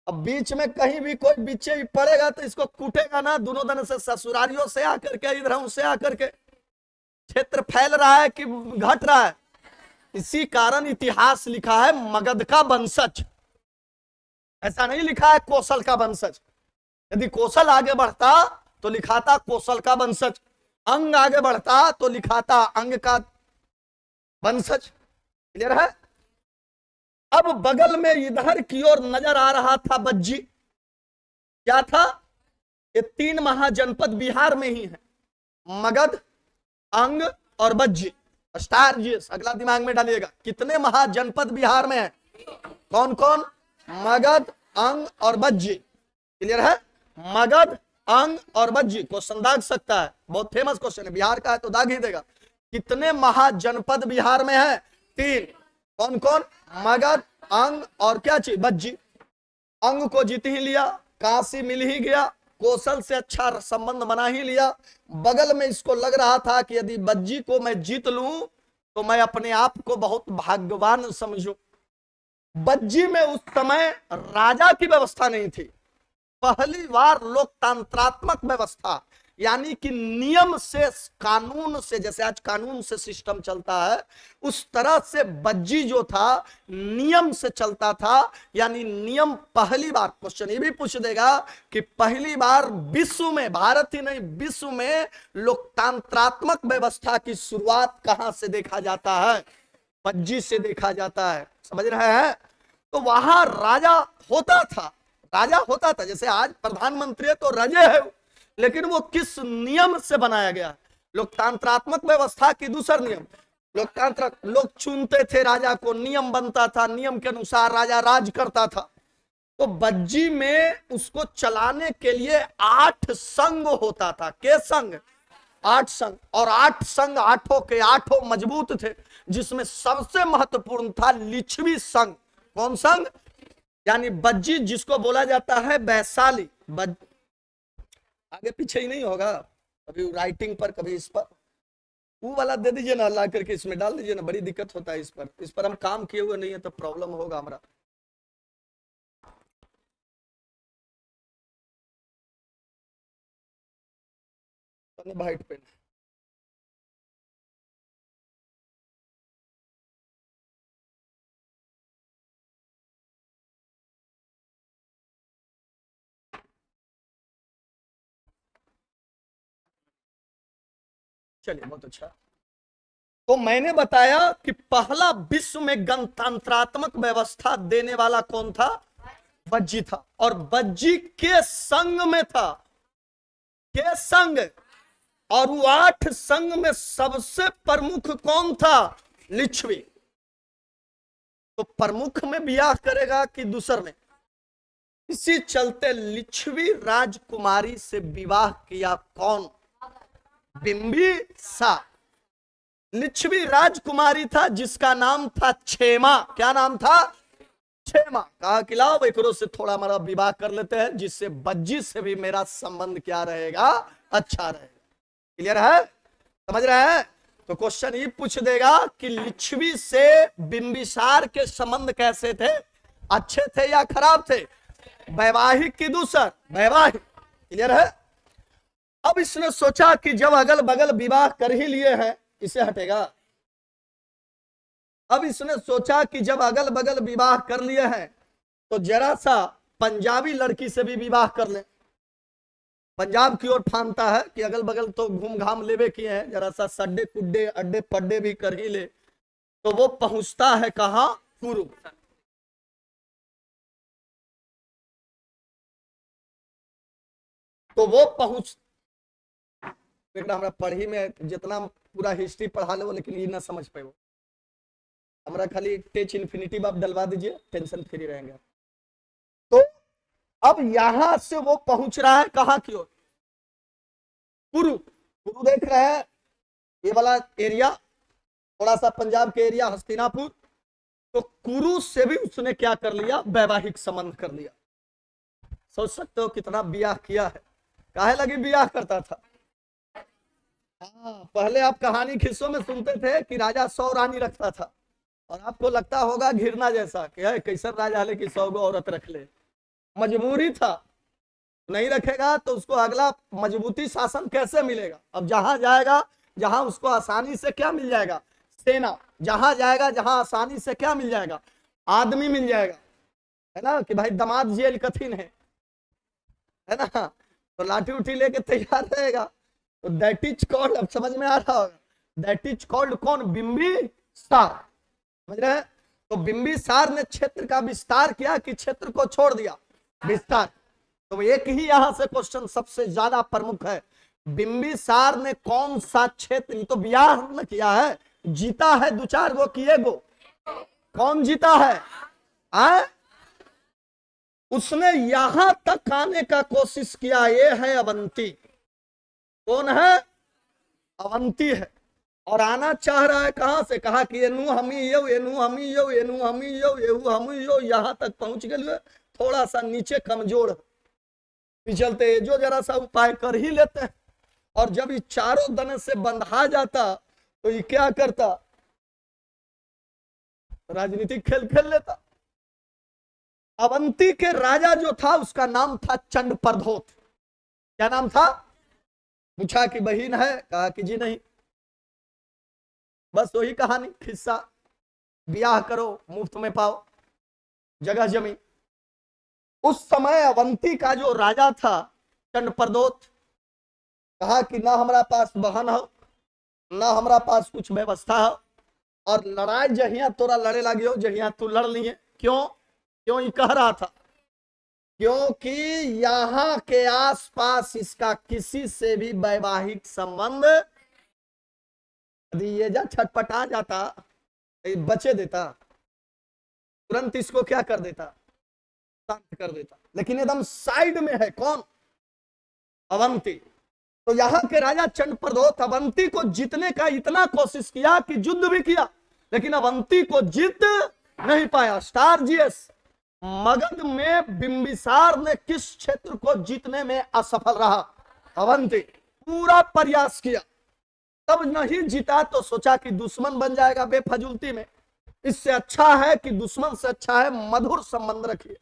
अब बीच में कहीं भी कोई बीचे पड़ेगा तो इसको कूटेगा ना, दोनों दन से, ससुरारियों से आकर के, इधर से आकर के। क्षेत्र फैल रहा है कि घट रहा है? इसी कारण इतिहास लिखा है मगध का वंशज, ऐसा नहीं लिखा है कौशल का वंशज। यदि कौशल आगे बढ़ता तो लिखा था कौशल का वंशज, अंग आगे बढ़ता तो लिखा था अंग का वंशज। क्लियर है? अब बगल में इधर की ओर नजर आ रहा था बज्जी। क्या था? ये तीन महाजनपद बिहार में ही है, मगध, अंग और बज्जी। स्टार जी अगला दिमाग में डालिएगा, कितने महाजनपद बिहार में है? कौन कौन? मगध, अंग और बज्जी। क्लियर है? मगध, अंग और बज्जी। क्वेश्चन दाग सकता है, बहुत फेमस क्वेश्चन है, बिहार का है तो दाग ही देगा। कितने महाजनपद बिहार में है? तीन। कौन कौन? मगध, अंग और क्या चीज? बज्जी। अंग को जीत ही लिया, काशी मिल ही गया, कौशल से अच्छा संबंध बना ही लिया। बगल में इसको लग रहा था कि यदि बज्जी को मैं जीत लूं तो मैं अपने आप को बहुत भाग्यवान समझूं। बज्जी में उस समय राजा की व्यवस्था नहीं थी, पहली बार लोकतंत्रात्मक व्यवस्था, यानी कि नियम से, कानून से, जैसे आज कानून से सिस्टम चलता है उस तरह से बज्जी जो था नियम से चलता था। यानी नियम पहली बार, क्वेश्चन ये भी पूछ देगा कि पहली बार विश्व में, भारत ही नहीं विश्व में लोकतंत्रात्मक व्यवस्था की शुरुआत कहां से देखा जाता है? बज्जी से देखा जाता है। समझ रहे हैं? तो वहां राजा होता था, राजा होता था। जैसे आज प्रधानमंत्री तो राजे है, लेकिन वो किस नियम से बनाया गया? लोकतंत्रात्मक व्यवस्था की दूसरा नियम। लोकतंत्र, लोग चुनते थे राजा को, नियम बनता था, नियम के अनुसार राजा राज करता था। तो बज्जी में उसको चलाने के लिए 8 संघ होता था। के संघ? 8 संघ। और 8 संघ, आठों के आठों मजबूत थे, जिसमें सबसे महत्वपूर्ण था लिच्छवी संघ। कौन संघ? यानी बज्जी, जिसको बोला जाता है वैशाली। आगे पीछे ही नहीं होगा, कभी राइटिंग पर कभी इस पर। वो वाला दे दीजिए ना, ला करके इसमें डाल दीजिए ना, बड़ी दिक्कत होता है इस पर हम काम किए हुए नहीं है तो प्रॉब्लम होगा हमारा। White pen. चलिए, बहुत अच्छा। तो मैंने बताया कि पहला विश्व में गणतंत्रात्मक व्यवस्था देने वाला कौन था? बज्जी था। और बज्जी के संघ में था। के संघ? और वो 8 संघ में सबसे प्रमुख कौन था? लिच्छवी। तो प्रमुख में ब्याह करेगा कि दूसर में? इसी चलते लिच्छवी राजकुमारी से विवाह किया कौन? बिंबिसार। लिच्छवी राजकुमारी था जिसका नाम था क्षेमा। क्या नाम था? क्षेमा। कहा कि लाओ एकरो से थोड़ा हमारा विवाह कर लेते हैं, जिससे बज्जी से भी मेरा संबंध क्या रहेगा? अच्छा रहेगा। क्लियर है? समझ रहे हैं? तो क्वेश्चन ये पूछ देगा कि लिच्छवी से बिंबिसार के संबंध कैसे थे? अच्छे थे या खराब थे? वैवाहिक की दूसर? वैवाहिक। क्लियर है? अब इसने सोचा कि जब अगल बगल विवाह कर ही लिए हैं, इसे हटेगा। अब इसने सोचा कि जब अगल बगल विवाह कर लिए हैं तो जरा सा पंजाबी लड़की से भी विवाह कर ले। पंजाब की ओर फानता है कि अगल बगल तो घूम घाम लेवे किए हैं, जरा सा सड्डे कुड्डे अड्डे पड्डे भी कर ही ले। तो वो पहुंचता है कहां? कुरु। तो वो पहुंच, हमारा पढ़ी में जितना पूरा हिस्ट्री पढ़ा लो, लेकिन ये ना समझ पाए। हमारा खाली टेच इन्फिनिटिव आप डलवा दीजिए, टेंशन फ्री रहेंगे। तो अब यहां से वो पहुंच रहा है कहां की ओर? कुरु। कुरु देख रहे हैं, ये वाला एरिया, थोड़ा सा पंजाब के एरिया हस्तिनापुर। तो कुरु से भी उसने क्या कर लिया? वैवाहिक संबंध कर लिया। सोच सकते हो कितना ब्याह किया है। काहे लगी ब्याह करता था? हाँ, पहले आप कहानी किस्सों में सुनते थे कि राजा 100 रानी रखता था, और आपको लगता होगा घिरना जैसा कि है कैसर राजा है कि 100 गो औरत रख ले। मजबूरी था, नहीं रखेगा तो उसको अगला मजबूती शासन कैसे मिलेगा? अब जहां जाएगा, जहां उसको आसानी से क्या मिल जाएगा? सेना। जहां जाएगा, जहां आसानी से क्या मिल जाएगा? आदमी मिल जाएगा। है ना कि भाई दामाद जेल कठिन है ना, तो लाठी उठी लेके तैयार रहेगा। तो दैट इज कॉल्ड, अब समझ में आ रहा होगा, दैट इज कॉल्ड कौन? बिंबिसार। समझ रहे हैं? तो बिंबिसार ने क्षेत्र का विस्तार किया कि क्षेत्र को छोड़ दिया? विस्तार। तो एक ही यहां से क्वेश्चन सबसे ज्यादा प्रमुख है, बिंबिसार ने कौन सा क्षेत्र, तो ब्याह न किया है, जीता है 2-4 गो किए गो? कौन जीता है? आ? उसने यहां तक आने का कोशिश किया। ये है अवंती। कौन है? अवंती है। और आना चाह रहा है कहां से? कहा कि एनु हमी यो, एनु हमी यो, एनु हमी यो, एहू हमी यो, यहां तक पहुंच गए। थोड़ा सा नीचे कमजोर चलते जो जरा सा उपाय कर ही लेते हैं। और जब ये चारों दने से बंधा जाता तो ये क्या करता? राजनीतिक खेल खेल लेता। अवंती के राजा जो था उसका नाम था चंड प्रधोत। क्या नाम था? पूछा कि बहन है? कहा कि जी नहीं। बस वही कहानी किस्सा, ब्याह करो मुफ्त में पाओ, जगह जमी। उस समय अवंती का जो राजा था चंड प्रदोत, कहा कि ना हमारा पास बहन हो, ना हमारा पास कुछ व्यवस्था हो, और लड़ाई जहिया तोरा लड़े लगे हो, जहिया तू लड़ लिए। क्यों? क्यों ये कह रहा था? क्योंकि यहां के आसपास इसका किसी से भी वैवाहिक संबंध, यदि ये जा छटपटा जाता, बचे देता, तुरंत इसको क्या कर देता? शांत कर देता, लेकिन एकदम साइड में है कौन? अवंती। तो यहाँ के राजा चंड प्रद्योत अवंती को जीतने का इतना कोशिश किया कि युद्ध भी किया, लेकिन अवंती को जीत नहीं पाया। स्टार जीएस, मगध में बिंबिसार ने किस क्षेत्र को जीतने में असफल रहा? अवंती। पूरा प्रयास किया तब नहीं जीता, तो सोचा कि दुश्मन बन जाएगा बेफजूलती में, इससे अच्छा है कि दुश्मन से अच्छा है मधुर संबंध रखिए।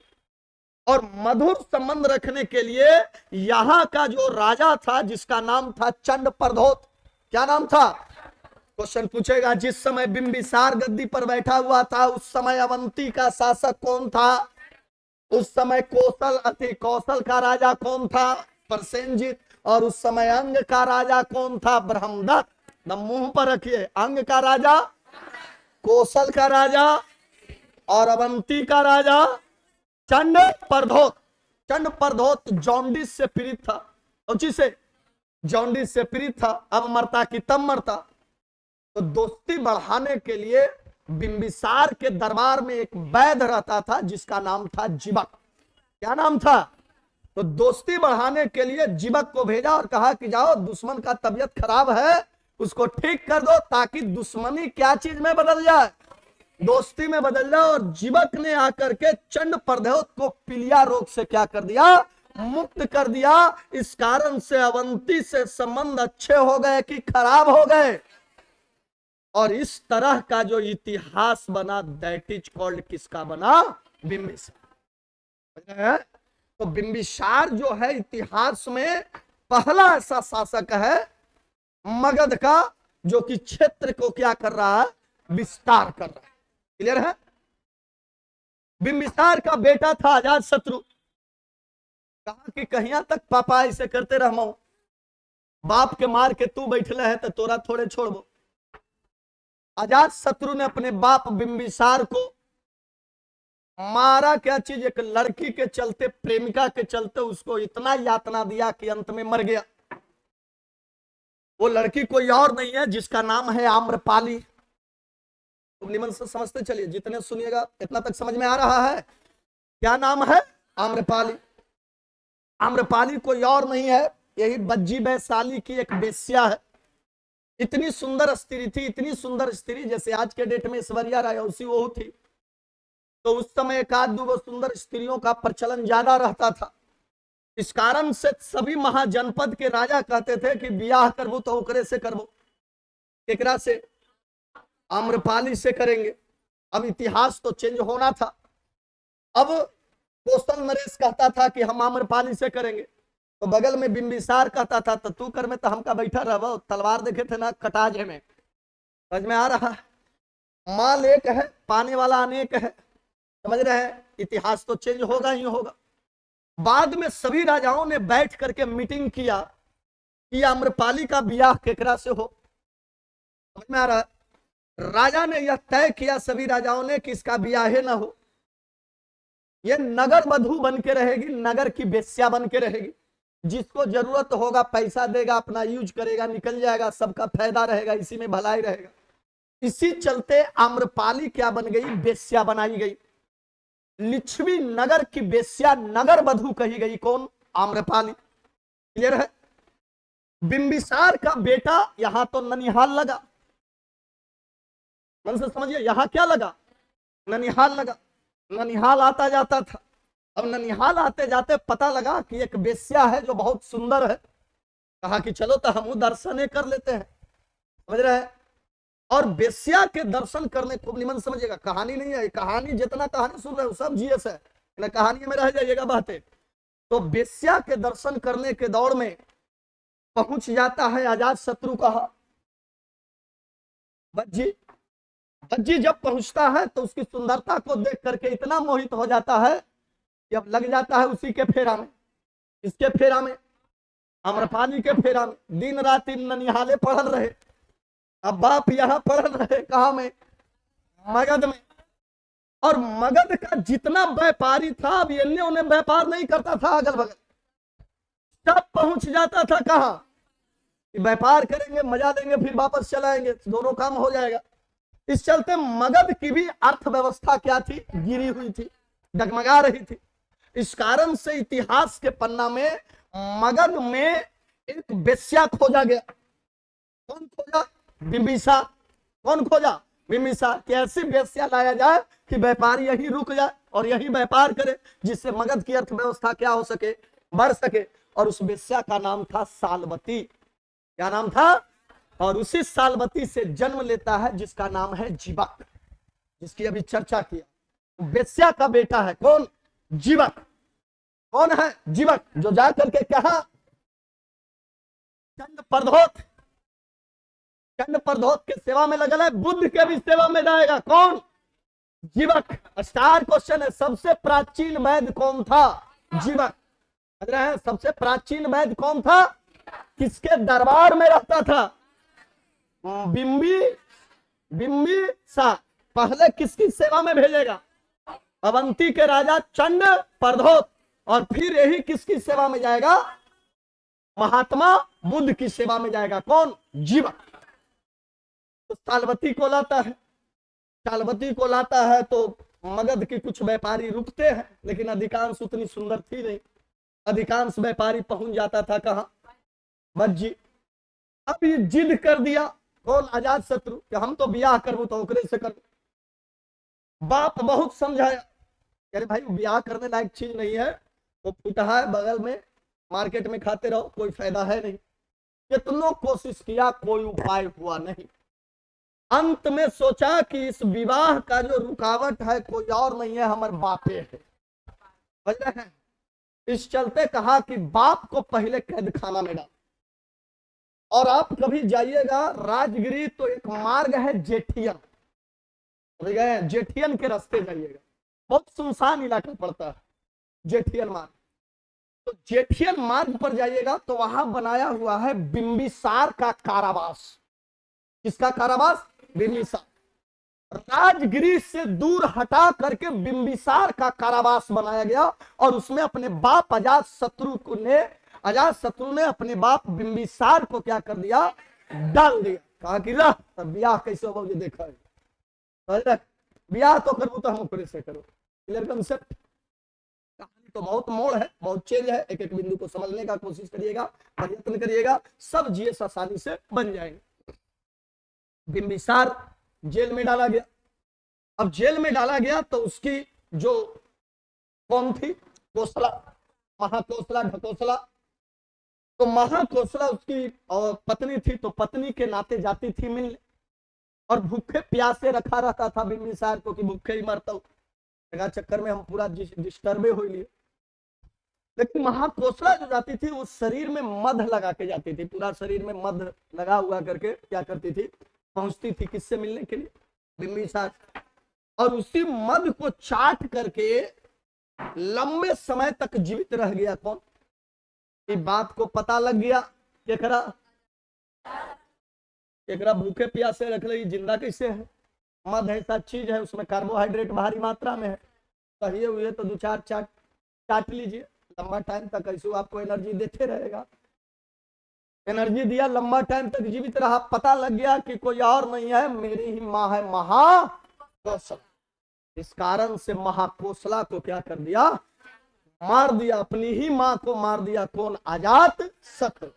और मधुर संबंध रखने के लिए यहां का जो राजा था जिसका नाम था चंड प्रद्योत, क्या नाम था? क्वेश्चन पूछेगा, जिस समय बिंबिसार गद्दी पर बैठा हुआ था उस समय अवंती का शासक कौन था? उस समय कौशल अति कौशल का राजा कौन था? प्रसेनजित। और उस समय अंग का राजा कौन था? ब्रह्मदत्त। मुंह पर रखिए, अंग का राजा, कौशल का राजा और अवंती का राजा चंड प्रद्योत। चंड प्रद्योत जॉन्डिस से पीड़ित था, उसी से जॉन्डिस से पीड़ित था, अब मरता कि तब मरता। तो दोस्ती बढ़ाने के लिए बिंबिसार के दरबार में एक वैद्य रहता था जिसका नाम था जीवक। क्या नाम था? तो दोस्ती बढ़ाने के लिए जीवक को भेजा और कहा कि जाओ दुश्मन का तबीयत खराब है उसको ठीक कर दो, ताकि दुश्मनी क्या चीज में बदल जाए? दोस्ती में बदल जाए। और जीवक ने आकर के चंड प्रद्योत को पीलिया रोग से क्या कर दिया? मुक्त कर दिया। इस कारण से अवंती से संबंध अच्छे हो गए कि खराब हो गए? और इस तरह का जो इतिहास बना दैट इज कॉल्ड किसका बना? बिंबिसार। तो बिंबिसार जो है इतिहास में पहला ऐसा शासक है मगध का जो कि क्षेत्र को क्या कर रहा है? विस्तार कर रहा है। क्लियर है? बिंबिसार का बेटा था अजातशत्रु। कहा कि कहिया तक पापा ऐसे करते रहमो, बाप के मार के तू बैठले है तो तोरा थोड़े छोड़बो। अजातशत्रु ने अपने बाप बिंबिसार को मारा। क्या चीज? एक लड़की के चलते, प्रेमिका के चलते उसको इतना यातना दिया कि अंत में मर गया। वो लड़की कोई और नहीं है जिसका नाम है आम्रपाली। तुम निमन से समझते चलिए, जितने सुनिएगा इतना तक समझ में आ रहा है। क्या नाम है? आम्रपाली। आम्रपाली कोई और नहीं है, यही बज्जी वैशाली की एक बेश्या है। इतनी सुंदर स्त्री थी, इतनी सुंदर स्त्री जैसे आज के डेट में ऐश्वर्या राय उसी वो थी। तो उस समय एक आध दो सुंदर स्त्रियों का प्रचलन ज्यादा रहता था। इस कारण से सभी महाजनपद के राजा कहते थे कि ब्याह करबो तो ओकरे से करबो। केकरा से? आम्रपाली से करेंगे। अब इतिहास तो चेंज होना था। अब कौशल नरेश कहता था कि हम आम्रपाली से करेंगे, तो बगल में बिंबिसार कहता था तो तू कर में तो हमका बैठा रहो। तलवार देखे थे ना कटाजे में, समझ में आ रहा है? माल एक है, पाने वाला अनेक है। समझ रहे हैं? इतिहास तो चेंज होगा ही होगा। बाद में सभी राजाओं ने बैठ करके मीटिंग किया कि आम्रपाली का ब्याह केकरा से हो। समझ में आ रहा है? राजा ने यह तय किया, सभी राजाओं ने, कि इसका ब्याह ना हो, यह नगर वधू बन के रहेगी, नगर की बेश्या बन के रहेगी। जिसको जरूरत होगा पैसा देगा, अपना यूज करेगा, निकल जाएगा, सबका फायदा रहेगा, इसी में भलाई रहेगा। इसी चलते आम्रपाली क्या बन गई? बेश्या बनाई गई। लिच्छवी नगर की बेश्या नगर वधू कही गई। कौन? आम्रपाली। क्लियर है? बिंबिसार का बेटा यहां तो ननिहाल लगा। मन से समझिए, यहां क्या लगा? ननिहाल लगा। ननिहाल आता जाता था। अब ननिहाल आते जाते पता लगा कि एक बेश्या है जो बहुत सुंदर है। कहा कि चलो तो हम दर्शन कर लेते हैं। समझ रहे हैं? और बेश्या के दर्शन करने को निमन समझिएगा, कहानी नहीं है, कहानी जितना कहानी सुन रहे हो सब जीएस है, ना कहानी में रह जाइएगा बातें। तो बेश्या के दर्शन करने के दौड़ में पहुंच जाता है अजातशत्रु। कहा बज्जी। बज्जी जब पहुंचता है तो उसकी सुंदरता को देख करके इतना मोहित हो जाता है कि अब लग जाता है उसी के फेरा में। इसके फेरा में, आम्रपाली के फेरा में। दिन रात ननिहाले पढ़ल रहे। अब बाप यहाँ पढ़ रहे कहा में? मगध में। और मगध का जितना व्यापारी था, अब इन्हें उन्हें व्यापार नहीं करता था अगल बगल, सब पहुंच जाता था कहा? व्यापार करेंगे, मजा देंगे, फिर वापस चलाएंगे, दोनों काम हो जाएगा। इस चलते मगध की भी अर्थव्यवस्था क्या थी? गिरी हुई थी, डगमगा रही थी। इस कारण से इतिहास के पन्ना में मगध में एक वेश्या खोजा गया। कौन खोजा? बिंबिसार। कौन खोजा? बिंबिसार। कैसी वेश्या लाया जाए कि व्यापारी यही रुक जाए और यही व्यापार करे, जिससे मगध की अर्थव्यवस्था क्या हो सके, बढ़ सके। और उस वेश्या का नाम था सालवती। क्या नाम था? और उसी सालवती से जन्म लेता है जिसका नाम है जीवक, जिसकी अभी चर्चा किया। वेश्या का बेटा है कौन? जीवक। कौन है? जीवक, जो जाकर के कहा चंड प्रधोत, चंड प्रधोत के सेवा में लगल है, बुद्ध के भी सेवा में जाएगा। कौन? जीवक। स्टार क्वेश्चन है, सबसे प्राचीन वैद्य कौन था? जीवक। समझ रहे हैं? सबसे प्राचीन वैद्य कौन था? किसके दरबार में रहता था? बिंबिसार। पहले किसकी सेवा में भेजेगा? अवंती के राजा चंड प्रधोत। और फिर यही किसकी सेवा में जाएगा? महात्मा बुद्ध की सेवा में जाएगा। कौन? जीवक। तो सालवती को लाता है, सालवती को लाता है तो मगध के कुछ व्यापारी रुकते हैं, लेकिन अधिकांश उतनी सुंदर थी नहीं। अधिकांश व्यापारी पहुंच जाता था कहां? मज्जी। अब ये जिद कर दिया कौन? अजात शत्रु, कि हम तो ब्याह करबो तो ओकरे से कर। बाप बहुत समझाया, अरे भाई ब्याह करने लायक चीज नहीं है, वो फुटहा है बगल में, मार्केट में खाते रहो, कोई फायदा है नहीं। कितनों कोशिश किया, कोई उपाय हुआ नहीं। अंत में सोचा कि इस विवाह का जो रुकावट है कोई और नहीं है, हमारे बापे है। समझ रहे हैं? इस चलते कहा कि बाप को पहले कैद खाना में डाल। और आप कभी जाइएगा राजगिरी तो एक मार्ग है जेठियन, समझ गए? जेठियन के रास्ते जाइएगा, बहुत सुनसान इलाका पड़ता है जेठियन मार्ग। तो जेठियन मार्ग पर जाइएगा तो वहां बनाया हुआ है बिंबिसार का कारावास। किसका कारावास? बिंबिसार। राजगिरी से दूर हटा करके बिंबिसार का कारावास बनाया गया और उसमें अपने बाप अजात शत्रु ने अपने बाप बिंबिसार को क्या कर दिया? डाल दिया। कहा कि रह, तब ब्याह कैसे होगा ये देखा है। ब्याह तो करो तो हम ओकरे से करो। Clear concept? कहानी तो बहुत मोड़ है, बहुत चेंज है। एक एक बिंदु को समझने का कोशिश करिएगा, प्रयत्न करिएगा, सब जीएस आसानी से बन जाएंगे। बिंबिसार जेल में डाला गया। अब जेल में डाला गया तो उसकी जो कौन थी? कोसला, महाकोसला, ढकोसला। तो महाकोसला उसकी और पत्नी थी, तो पत्नी के नाते जाती थी मिलने, और भूखे प्यासे रखा रहता था बिंबिसार को कि भूखे ही मरता हूं। चक्कर में हम पूरा डिस्टर्बे हो लिए। लेकिन महाकोसला जो जाती थी वो शरीर में मध लगा के जाती थी, पूरा शरीर में मध लगा हुआ करके क्या करती थी? पहुंचती थी किससे मिलने के लिए? बिंबिसार। और उसी मध को चाट करके लंबे समय तक जीवित रह गया। कौन? ये बात को पता लग गया केकरा भूखे प्यासे रख ले, जिंदा कैसे है? मध ऐसा चीज है, उसमें कार्बोहाइड्रेट भारी मात्रा में है। कहिए हुए तो दो चार चाट लीजिए, लंबा टाइम तक ऐसे आपको एनर्जी देते रहेगा। एनर्जी दिया, लंबा टाइम तक जीवित रहा। पता लग गया कि कोई और नहीं है, मेरी ही माँ है महाकोसला। इस कारण से महाकोसला को क्या कर दिया? मार दिया। अपनी ही माँ को मार दिया। कौन? अजात शत्रु।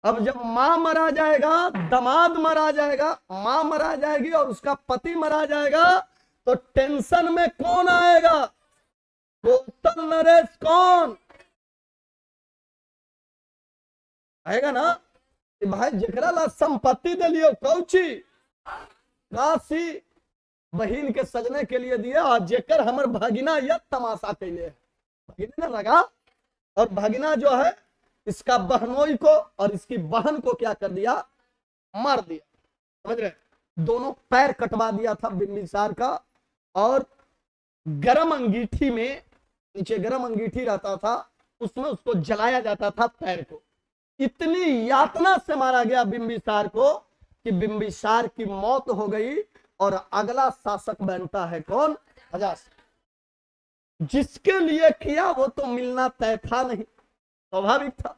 अब जब माँ मरा जाएगा, दामाद मरा जाएगा, माँ मरा जाएगी और उसका पति मरा जाएगा, तो टेंशन में कौन आएगा? कौशल नरेश कौन आएगा ना? कि भाई जेकरा ला संपत्ति दिलियो कौची काशी बहिन के सजने के लिए दिया, और जेकर हमर भगिना यह तमाशा कैले है। भगिना लगा, और भगिना जो है इसका बहनोई को और इसकी बहन को क्या कर दिया? मार दिया। समझ रहे? दोनों पैर कटवा दिया था बिंबिसार का, और गरम अंगीठी में, नीचे गरम अंगीठी रहता था, उसमें उसको जलाया जाता था पैर को। इतनी यातना से मारा गया बिंबिसार को कि बिंबिसार की मौत हो गई, और अगला शासक बनता है कौन? अजातशत्रु। जिसके लिए किया वो तो मिलना तय था नहीं, स्वाभाविक था।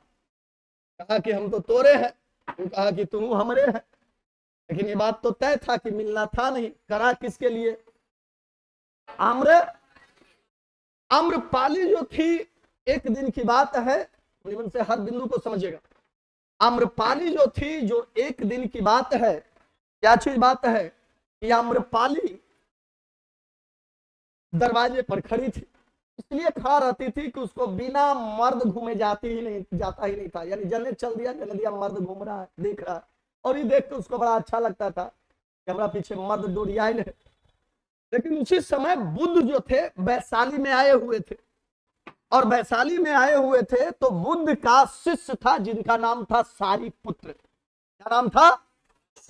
कहा कि हम तो तोरे हैं, वो कहा कि तुम हमरे हैं, लेकिन ये बात तो तय था कि मिलना था नहीं। करा किसके लिए? आम्र आम्रपाली जो थी, एक दिन की बात है, निबंध से हर बिंदु को समझिएगा। आम्रपाली जो थी, जो एक दिन की बात है, क्या चीज बात है कि आम्रपाली दरवाजे पर खड़ी थी, इसलिए खड़ा रहती थी कि उसको बिना मर्द घूमे जाता ही नहीं था। यानी जने चल दिया, जने दिया, मर्द घूम रहा है, देख रहा है, और ये देख के उसको बड़ा अच्छा लगता था कि हमारा पीछे मर्द डोरियाए है। लेकिन उसी समय बुद्ध जो थे वैशाली में आए हुए थे, और वैशाली में आए हुए थे तो बुद्ध का शिष्य था जिनका नाम था सारीपुत्र। क्या नाम था?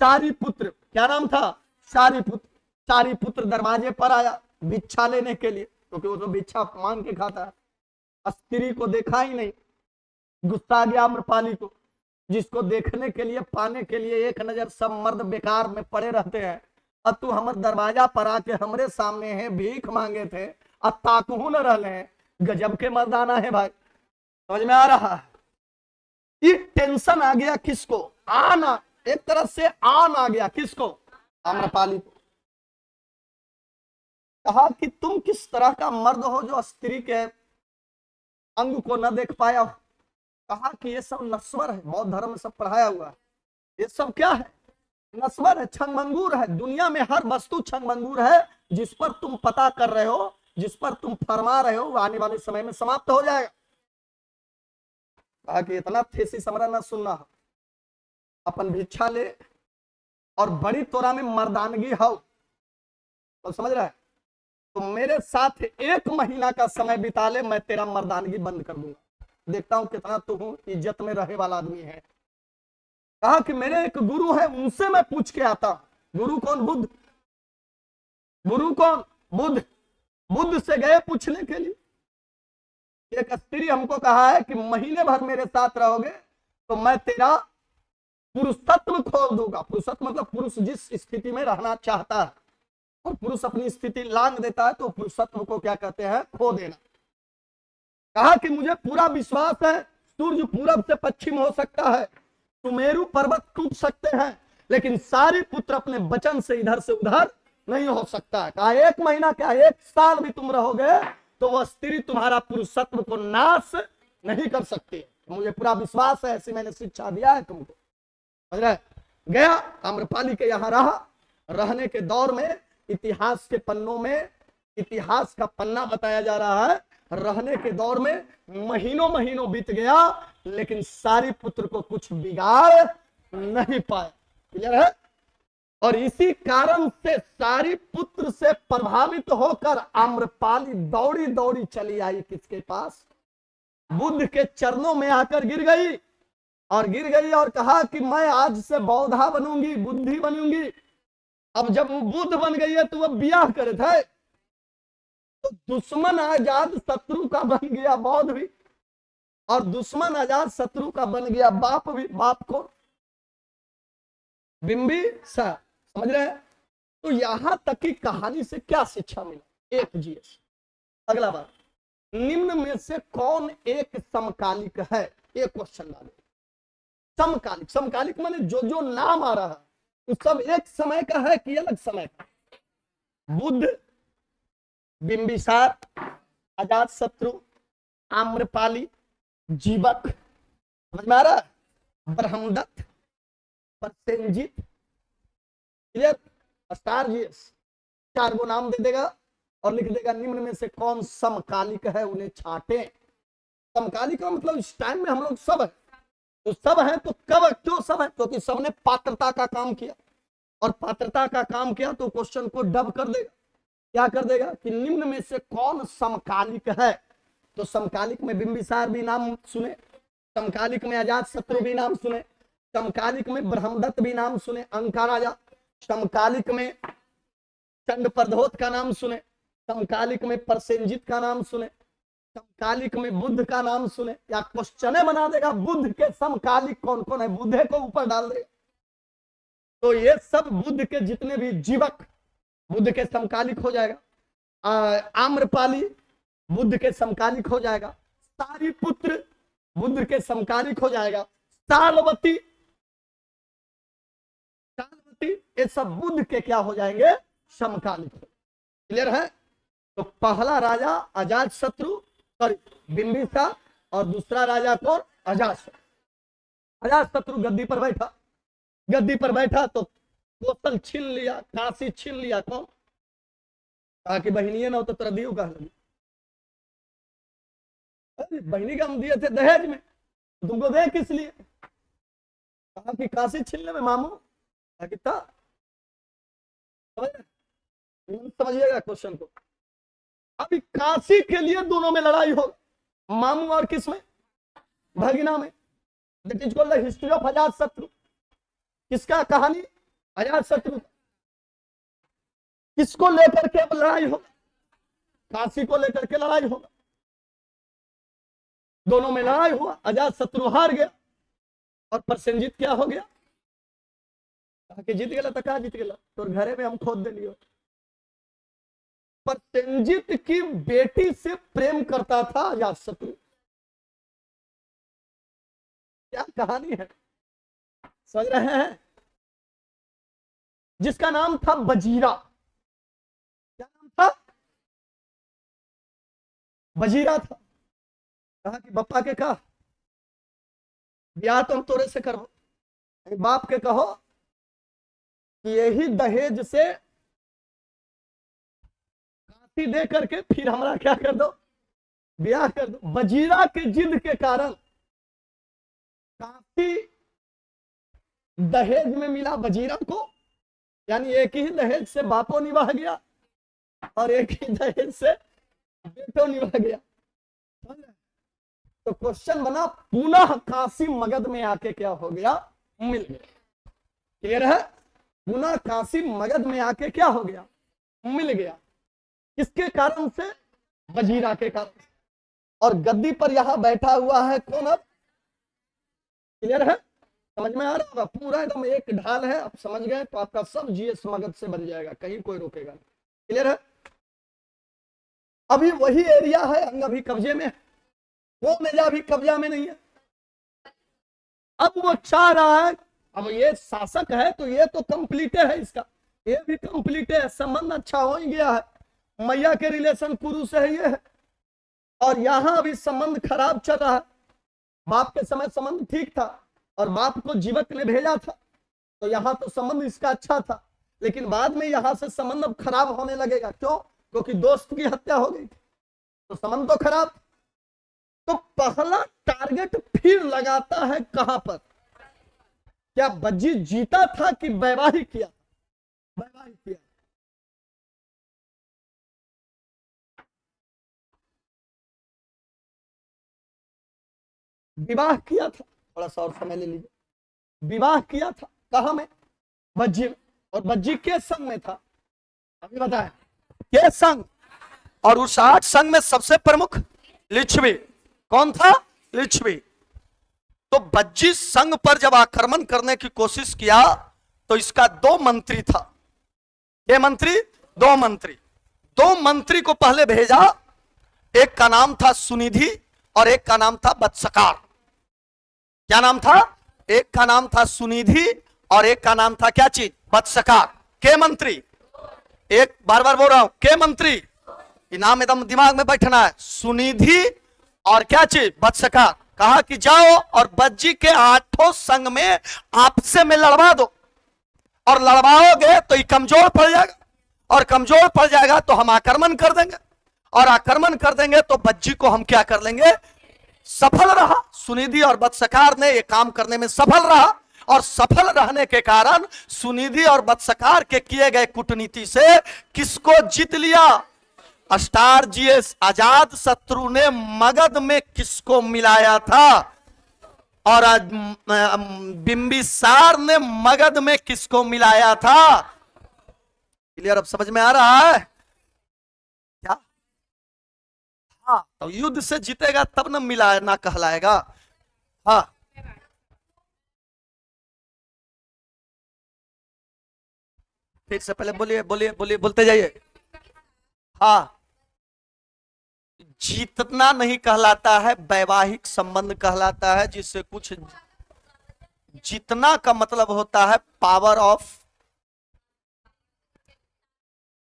सारीपुत्र। क्या नाम था? सारीपुत्र। सारीपुत्र दरवाजे पर आया भिक्षा लेने के लिए, क्योंकि वो तो भिक्षा मांग के खाता है। स्त्री को देखा ही नहीं, गुस्सा आ गया आम्रपाली को, जिसको देखने के लिए, पाने के लिए एक नजर सब मर्द बेकार में पड़े रहते हैं, और तू हमारे दरवाजा पर आके हमरे सामने है, भीख मांगे थे, और ताकहू न रहे हैं। गजब के मर्दाना है भाई, समझ में आ रहा है? ये टेंशन आ गया किसको? आना, एक तरह से आन आ गया किसको? आम्रपाली को। कहा कि तुम किस तरह का मर्द हो जो स्त्री के अंग को न देख पाया हो। कहा कि ये सब नस्वर है, बौद्ध धर्म में सब पढ़ाया हुआ है, ये सब क्या है? नस्वर है, छंगमंगूर है। दुनिया में हर वस्तु छंगमंगूर है, जिस पर तुम पता कर रहे हो, जिस पर तुम फरमा रहे हो, वो आने वाले समय में समाप्त हो जाएगा। कहा कि इतना थेसी समरा न सुनना, अपन भिक्षा ले, और बड़ी तोरा में मर्दानगी हो, तो समझ रहा है, तो मेरे साथ 1 महीना का समय बिता ले, मैं तेरा मर्दानगी बंद कर दूंगा, देखता हूं कितना तू इज्जत में रहे वाला आदमी है। कहा कि मेरे एक गुरु है, उनसे मैं पूछ के आता हूं। गुरु कौन? बुद्ध। गुरु कौन? बुद्ध। बुद्ध से गए पूछने के लिए। एक स्त्री हमको कहा है कि महीने भर मेरे साथ रहोगे तो मैं तेरा पुरुषत्व खोल दूंगा। पुरुषत्व मतलब पुरुष जिस स्थिति में रहना चाहता है, और पुरुष अपनी स्थिति लांग देता है, तो पुरुषत्व को क्या कहते हैं? खो देना। कहा कि मुझे पूरा विश्वास है, सूर्य पूरब से पश्चिम हो सकता है, सुमेरु पर्वत टूट सकते हैं, लेकिन सारीपुत्र अपने वचन से इधर से उधर नहीं हो सकता है। कहा 1 महीना क्या, 1 साल भी तुम रहोगे तो वह स्त्री तुम्हारा पुरुषत्व को नाश नहीं कर सकती। मुझे पूरा विश्वास है, ऐसी मैंने शिक्षा दिया है तुमको, समझ रहे? गया आम्रपाली के यहाँ रहा। रहने के दौर में इतिहास के पन्नों में, इतिहास का पन्ना बताया जा रहा है, रहने के दौर में महीनों महीनों बीत गया, लेकिन सारीपुत्र को कुछ बिगाड़ नहीं पाया। क्लियर है? और इसी कारण से सारीपुत्र से प्रभावित होकर आम्रपाली दौड़ी दौड़ी चली आई किसके पास? बुद्ध के चरणों में आकर गिर गई, और कहा कि मैं आज से बौद्धा बनूंगी, बुद्धि बनूंगी। अब जब वो बुद्ध बन गई है तो वह ब्याह करे थे, तो दुश्मन आजाद शत्रु का बन गया बौद्ध भी, और दुश्मन आजाद शत्रु का बन गया बाप भी। बाप को बिंबिसार, समझ रहे हैं? तो यहां तक की कहानी से क्या शिक्षा मिला? एक जीएस। अगला बात, निम्न में से कौन एक समकालिक है? एक क्वेश्चन डाले। समकालिक, समकालिक माने जो जो नाम आ रहा है वो सब एक समय का है कि अलग समय का? बुद्ध, बिंबिसार, अजात शत्रु, आम्रपाली, जीवक, समझ में आ रहा है? Brahmadatta, Prasenjit, clear? Star GS 4 गो नाम दे देगा और लिख देगा निम्न में से कौन समकालिक है, उन्हें छांटे। समकालिक का मतलब इस टाइम में हम लोग सब है, तो सब है तो कब, क्यों सब है? क्योंकि सबने पात्रता का काम किया, और पात्रता का काम किया तो क्वेश्चन को डब कर देगा। क्या कर देगा कि निम्न में से कौन समकालिक है? तो समकालिक में बिंबिसार भी नाम सुने, समकालिक में अजात शत्रु भी नाम सुने, समकालिक में ब्रह्मदत्त भी नाम सुने, अंका राजा, समकालिक में चंड प्रधोत का नाम सुने, समकालिक में प्रसेनजीत का नाम सुने, समकालिक में बुद्ध का नाम सुने। या क्वेश्चन बना देगा बुद्ध के समकालिक कौन कौन है, बुद्धे को ऊपर डाल देगा। तो ये सब बुद्ध के जितने भी जीवक बुद्ध के समकालिक हो जाएगा। आम्रपाली बुद्ध के समकालिक हो जाएगा, सारीपुत्र बुद्ध के समकालिक हो जाएगा, सालवती, ये सब बुद्ध के क्या हो जाएंगे? समकालिक। क्लियर है? तो पहला राजा अजात शत्रु, सॉरी बिंबिसार, और दूसरा राजा कौन? अजात शत्रु। अजात शत्रु गद्दी पर बैठा, गद्दी पर बैठा तो कोसल छीन लिया, काशी छीन लिया। कौन? कहा कि बहनिये ना हो तो तेरा दियो कहा लगी। बहनी का हम दिए थे दहेज में, तुमको दे किस लिए? कहा कि काशी छीनने में मामू। कहा कि था। समझिएगा क्वेश्चन को। अभी काशी के लिए दोनों में लड़ाई हो, मामू और किस में? भगिना में। That is called the history of Ajatashatru. किसका कहानी? अजात शत्रु। किसको लेकर के लड़ाई हो? काशी को लेकर के लड़ाई होगा। दोनों में लड़ाई हुआ, अजात शत्रु हार गया और प्रसेनजीत क्या हो गया? कहा कि जीत गया। तो कहा जीत गया? तो घरे में हम खोद दे लियो। प्रसेनजीत की बेटी से प्रेम करता था अजात शत्रु। क्या कहानी है, समझ रहे हैं? जिसका नाम था बजीरा। क्या नाम था? बजीरा था। कहा कि बप्पा के कहा ब्याह तो हम तोरे से करो, बाप के कहो कि यही दहेज से काशी दे करके फिर हमारा क्या कर दो, ब्याह कर दो। बजीरा के जिद के कारण काशी दहेज में मिला बजीरा को, यानी एक ही दहेज से बापो निभाह गया और एक ही दहेज से बेटो निभाह गया। तो क्वेश्चन बना, पुनः काशी मगध में आके क्या हो गया? मिल गया। क्लियर है? पुनः काशी मगध में आके क्या हो गया? मिल गया। किसके कारण से? बजीरा के कारण से। और गद्दी पर यहां बैठा हुआ है कौन? अब क्लियर है? समझ में आ रहा होगा? पूरा एकदम एक ढाल है, आप समझ गए तो आपका सब जीएस मगध से बन जाएगा, कहीं कोई रोकेगा नहीं। क्लियर है? अभी वही एरिया है, अंग अभी कब्जे में है, वो मेजा अभी कब्जा में नहीं है। अब वो चाह रहा है, अब ये शासक है तो ये तो कंप्लीट है, इसका ये भी कंप्लीट है, संबंध अच्छा हो ही गया है, मैया के रिलेशन कुरु से है ये है। और यहां अभी संबंध खराब चल रहा है। बाप के समय संबंध ठीक था और बाप को जीवक ने भेजा था, तो यहाँ तो संबंध इसका अच्छा था, लेकिन बाद में यहाँ से संबंध अब खराब होने लगेगा। क्यों? क्योंकि दोस्त की हत्या हो गई थी, तो संबंध तो खराब। तो पहला टारगेट फिर लगाता है कहां पर? क्या बज्जी जीता था कि वैवाहिक किया? वैवाहिक किया। विवाह किया था, थोड़ा सा और समय ले लीजिए। विवाह किया था कहां में? बज्जी में। और बज्जी के संग में था? अभी बताया के संग। और उस 8 संग में सबसे प्रमुख लिच्छवी कौन था? लिच्छवी। तो बज्जी संघ पर जब आक्रमण करने की कोशिश किया तो इसका 2 मंत्री था। ये मंत्री? 2 मंत्री। 2 मंत्री को पहले भेजा, एक का नाम था सुनिधि और एक का नाम था बत्सकार। क्या नाम था? एक का नाम था सुनिधि और एक का नाम था क्या चीज? बत्सकार। के मंत्री? एक बार बार बोल रहा हूं, के मंत्री, नाम एकदम दिमाग में बैठना है। सुनिधि और क्या चीज? बत्सकार। कहा कि जाओ और बज्जी के 8 संघ में आपसे में लड़वा दो, और लड़वाओगे तो ये कमजोर पड़ जाएगा, और कमजोर पड़ जाएगा तो हम आक्रमण कर देंगे, और आक्रमण कर देंगे तो बज्जी को हम क्या कर लेंगे? सफल रहा। सुनिधि और बत्सकार ने ये काम करने में सफल रहा, और सफल रहने के कारण सुनिधि और बत्सकार के किए गए कूटनीति से किसको जीत लिया? स्टार जीएस अजात शत्रु ने मगध में किसको मिलाया था? और बिंबिसार ने मगध में किसको मिलाया था? क्लियर? अब समझ में आ रहा है क्या? हाँ, तो युद्ध से जीतेगा तब ना मिलाए ना कहलाएगा। हाँ, फिर से पहले बोलिए बोलिए बोलिए, बोलते जाइए। हाँ, जीतना नहीं कहलाता है, वैवाहिक संबंध कहलाता है, जिससे कुछ जीतना का मतलब होता है पावर ऑफ।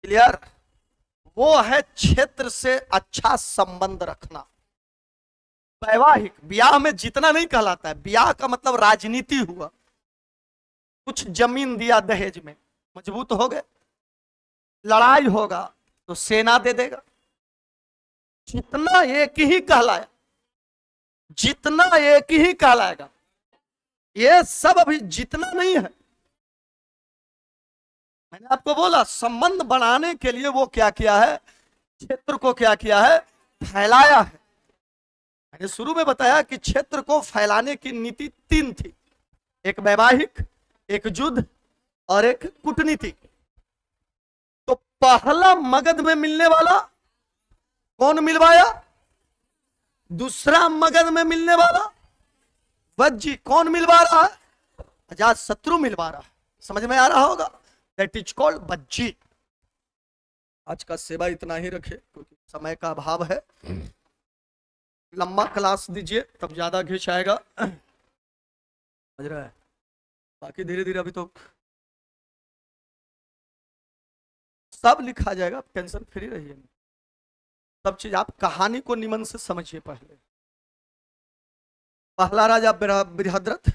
क्लियर? वो है क्षेत्र से अच्छा संबंध रखना। वैवाहिक ब्याह में जितना नहीं कहलाता है, ब्याह का मतलब राजनीति हुआ। कुछ जमीन दिया दहेज में, मजबूत हो गए, लड़ाई होगा तो सेना दे देगा। जितना एक ही कहलाया, जितना एक ही कहलाएगा, ये सब अभी जितना नहीं है। मैंने आपको बोला संबंध बनाने के लिए वो क्या किया है, क्षेत्र को क्या किया है, फैलाया है। मैंने शुरू में बताया कि क्षेत्र को फैलाने की नीति 3 थी, एक वैवाहिक, एक युद्ध और एक कूटनीति। तो पहला मगध में मिलने वाला कौन मिलवाया, दूसरा मगध में मिलने वाला वज्जी कौन मिलवा रहा है, अजात शत्रु मिलवा रहा है। समझ में आ रहा होगा, दैट इज कॉल्ड वज्जी। आज का सेवा इतना ही रखे क्योंकि समय का अभाव है। लंबा क्लास दीजिए तब ज्यादा घिंच आएगा, समझ रहा है। बाकी धीरे धीरे अभी तो सब लिखा जाएगा, आप टेंशन फ्री रहिए। सब चीज आप कहानी को निमन से समझिए। पहला राजा बृहद्रथ,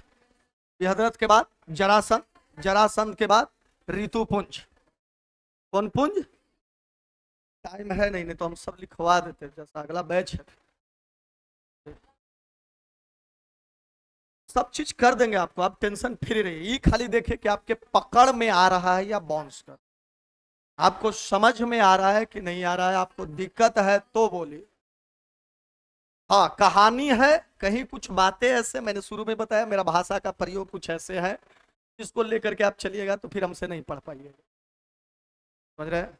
बृहद्रथ के बाद जरासंध, जरासंध के बाद ऋतुपुंज। कौन पुंज, टाइम है नहीं तो हम सब लिखवा देते, जैसा अगला बैच है सब चीज कर देंगे आपको, आप टेंशन फ्री रहिए। ये खाली देखिए कि आपके पकड़ में आ रहा है या बाउंस कर, आपको समझ में आ रहा है कि नहीं आ रहा है। आपको दिक्कत है तो बोलिए। हाँ, कहानी है, कहीं कुछ बातें ऐसे, मैंने शुरू में बताया मेरा भाषा का प्रयोग कुछ ऐसे है, इसको लेकर के आप चलिएगा तो फिर हमसे नहीं पढ़ पाइएगा, समझ रहे हैं।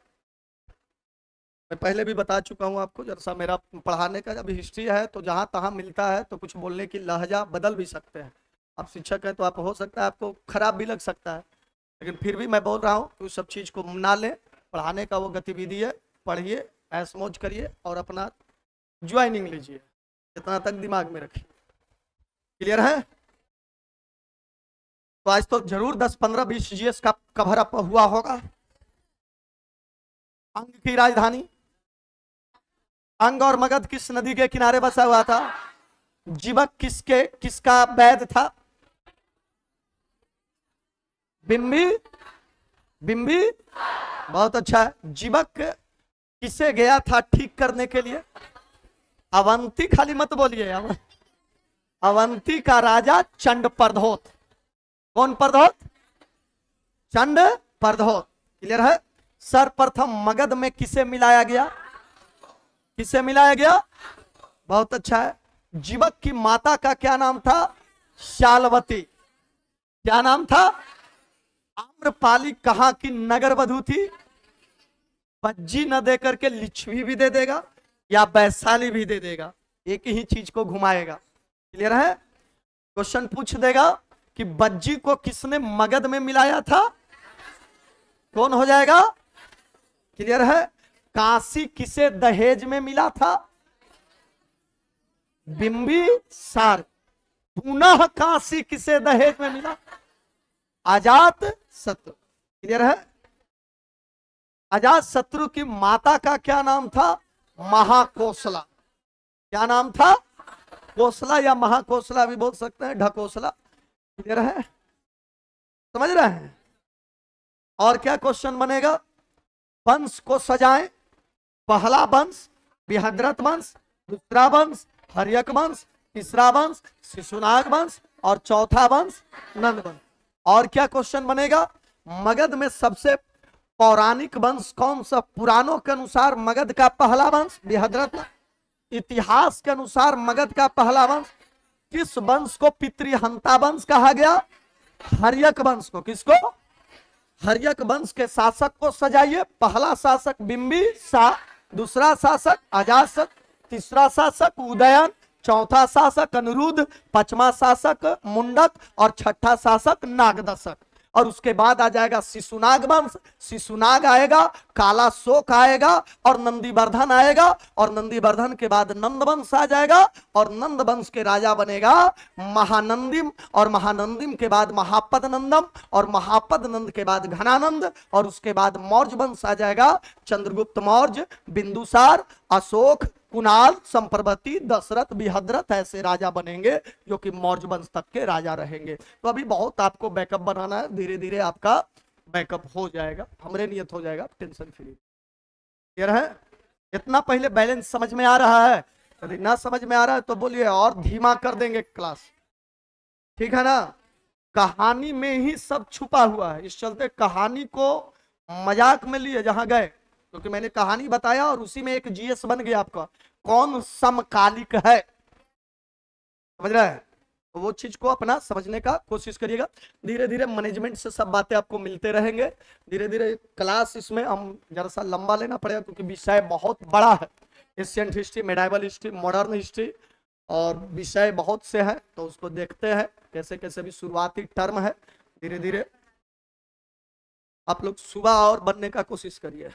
मैं पहले भी बता चुका हूं आपको, जैसा मेरा पढ़ाने का जब हिस्ट्री है तो जहां तहां मिलता है तो कुछ बोलने की लहजा बदल भी सकते हैं। आप शिक्षक हैं तो आप हो सकता है आपको खराब भी लग सकता है, लेकिन फिर भी मैं बोल रहा हूं कि उस सब चीज को ना लें। पढ़ाने का वो गतिविधि है, पढ़िए, ऐश मौज करिए और अपना ज्वाइनिंग लीजिए, इतना तक दिमाग में रखिए। क्लियर है। तो आज तो जरूर 10, 15, 20 जीएस का कवर अप हुआ होगा। अंग की राजधानी, अंग और मगध किस नदी के किनारे बसा हुआ था, जीवक किसका वैद था, बिंबी, बिंबी, बहुत अच्छा है। जीवक किसे गया था ठीक करने के लिए, अवंती, खाली मत बोलिए, अवंती का राजा चंड प्रधोत। कौन प्रधोत, चंड प्रधोत। क्लियर है। सर्वप्रथम मगध में किसे मिलाया गया, किसे मिलाया गया, बहुत अच्छा है। जीवक की माता का क्या नाम था, शालवती। क्या नाम था, आम्रपाली कहां की नगर वधु थी, बज्जी न देकर के लिच्छवी भी दे देगा या वैशाली भी दे देगा, एक ही चीज को घुमाएगा। क्लियर है। क्वेश्चन पूछ देगा कि बज्जी को किसने मगध में मिलाया था, कौन हो जाएगा। क्लियर है। काशी किसे दहेज में मिला था, बिंबिसार। पुनः काशी किसे दहेज में मिला, अजात शत्रु। क्लियर है। अजात शत्रु की माता का क्या नाम था, महाकोसला। क्या नाम था, कोसला या महाकोसला भी बोल सकते हैं, ढकोसला। क्लियर है, समझ रहे हैं। और क्या क्वेश्चन बनेगा, वंश को सजाएं। पहला वंश बृहद्रथ वंश, दूसरा वंश हर्यक वंश, तीसरा वंश शिशुनाग वंश और चौथा वंश नंद वंश। और क्या क्वेश्चन बनेगा, मगध में सबसे पौराणिक वंश कौन सा, पुराणों के अनुसार मगध का पहला वंश बृहद्रथ, इतिहास के अनुसार मगध का पहला वंश। किस वंश को पितृहंता वंश कहा गया, हर्यक वंश को। किसको, हर्यक वंश के शासक को सजाइए। पहला शासक बिंबिसार, दूसरा शासक अजातशत्रु, तीसरा शासक उदयन, चौथा शासक अनिरुद्ध, पांचवा शासक मुंडक और छठा शासक नागदशक। और उसके बाद आ जाएगा शिशुनाग वंश, शिशुनाग आएगा, काला शोक आएगा और नंदीवर्धन आएगा, और नंदीवर्धन के बाद नंद वंश आ जाएगा, और नंद वंश के राजा बनेगा महानंदिम, और महानंदिम के बाद महापद नंदम, और महापद नंद के बाद घनानंद, और उसके बाद मौर्य वंश आ जाएगा, चंद्रगुप्त मौर्य, बिंदुसार, अशोक, कुणाल, संप्रवती, दशरथ, बिहद्रथ, ऐसे राजा बनेंगे जो कि मौर्य वंश तक के राजा रहेंगे। तो अभी बहुत आपको बैकअप बनाना है, धीरे धीरे आपका बैकअप हो जाएगा, हमरे नियत हो जाएगा, टेंशन फ्री। क्लियर है? इतना पहले बैलेंस समझ में आ रहा है? यदि ना समझ में आ रहा है तो बोलिए, और धीमा कर देंगे क्लास, ठीक है ना? कहानी में ही सब छुपा हुआ है, इस चलते कहानी को मजाक में लिए जहां गए, क्योंकि मैंने कहानी बताया और उसी में एक जीएस बन गया आपका, कौन समकालिक है, समझ रहे हैं? तो वो चीज को अपना समझने का कोशिश करिएगा। धीरे धीरे मैनेजमेंट से सब बातें आपको मिलते रहेंगे, धीरे धीरे क्लास इसमें हम जरा सा लंबा लेना पड़ेगा, क्योंकि विषय बहुत बड़ा है, ancient history, medieval history, modern history, और विषय बहुत से हैं, तो उसको देखते हैं कैसे कैसे भी शुरुआती टर्म है, धीरे धीरे आप लोग सुबह और बनने का कोशिश करिए।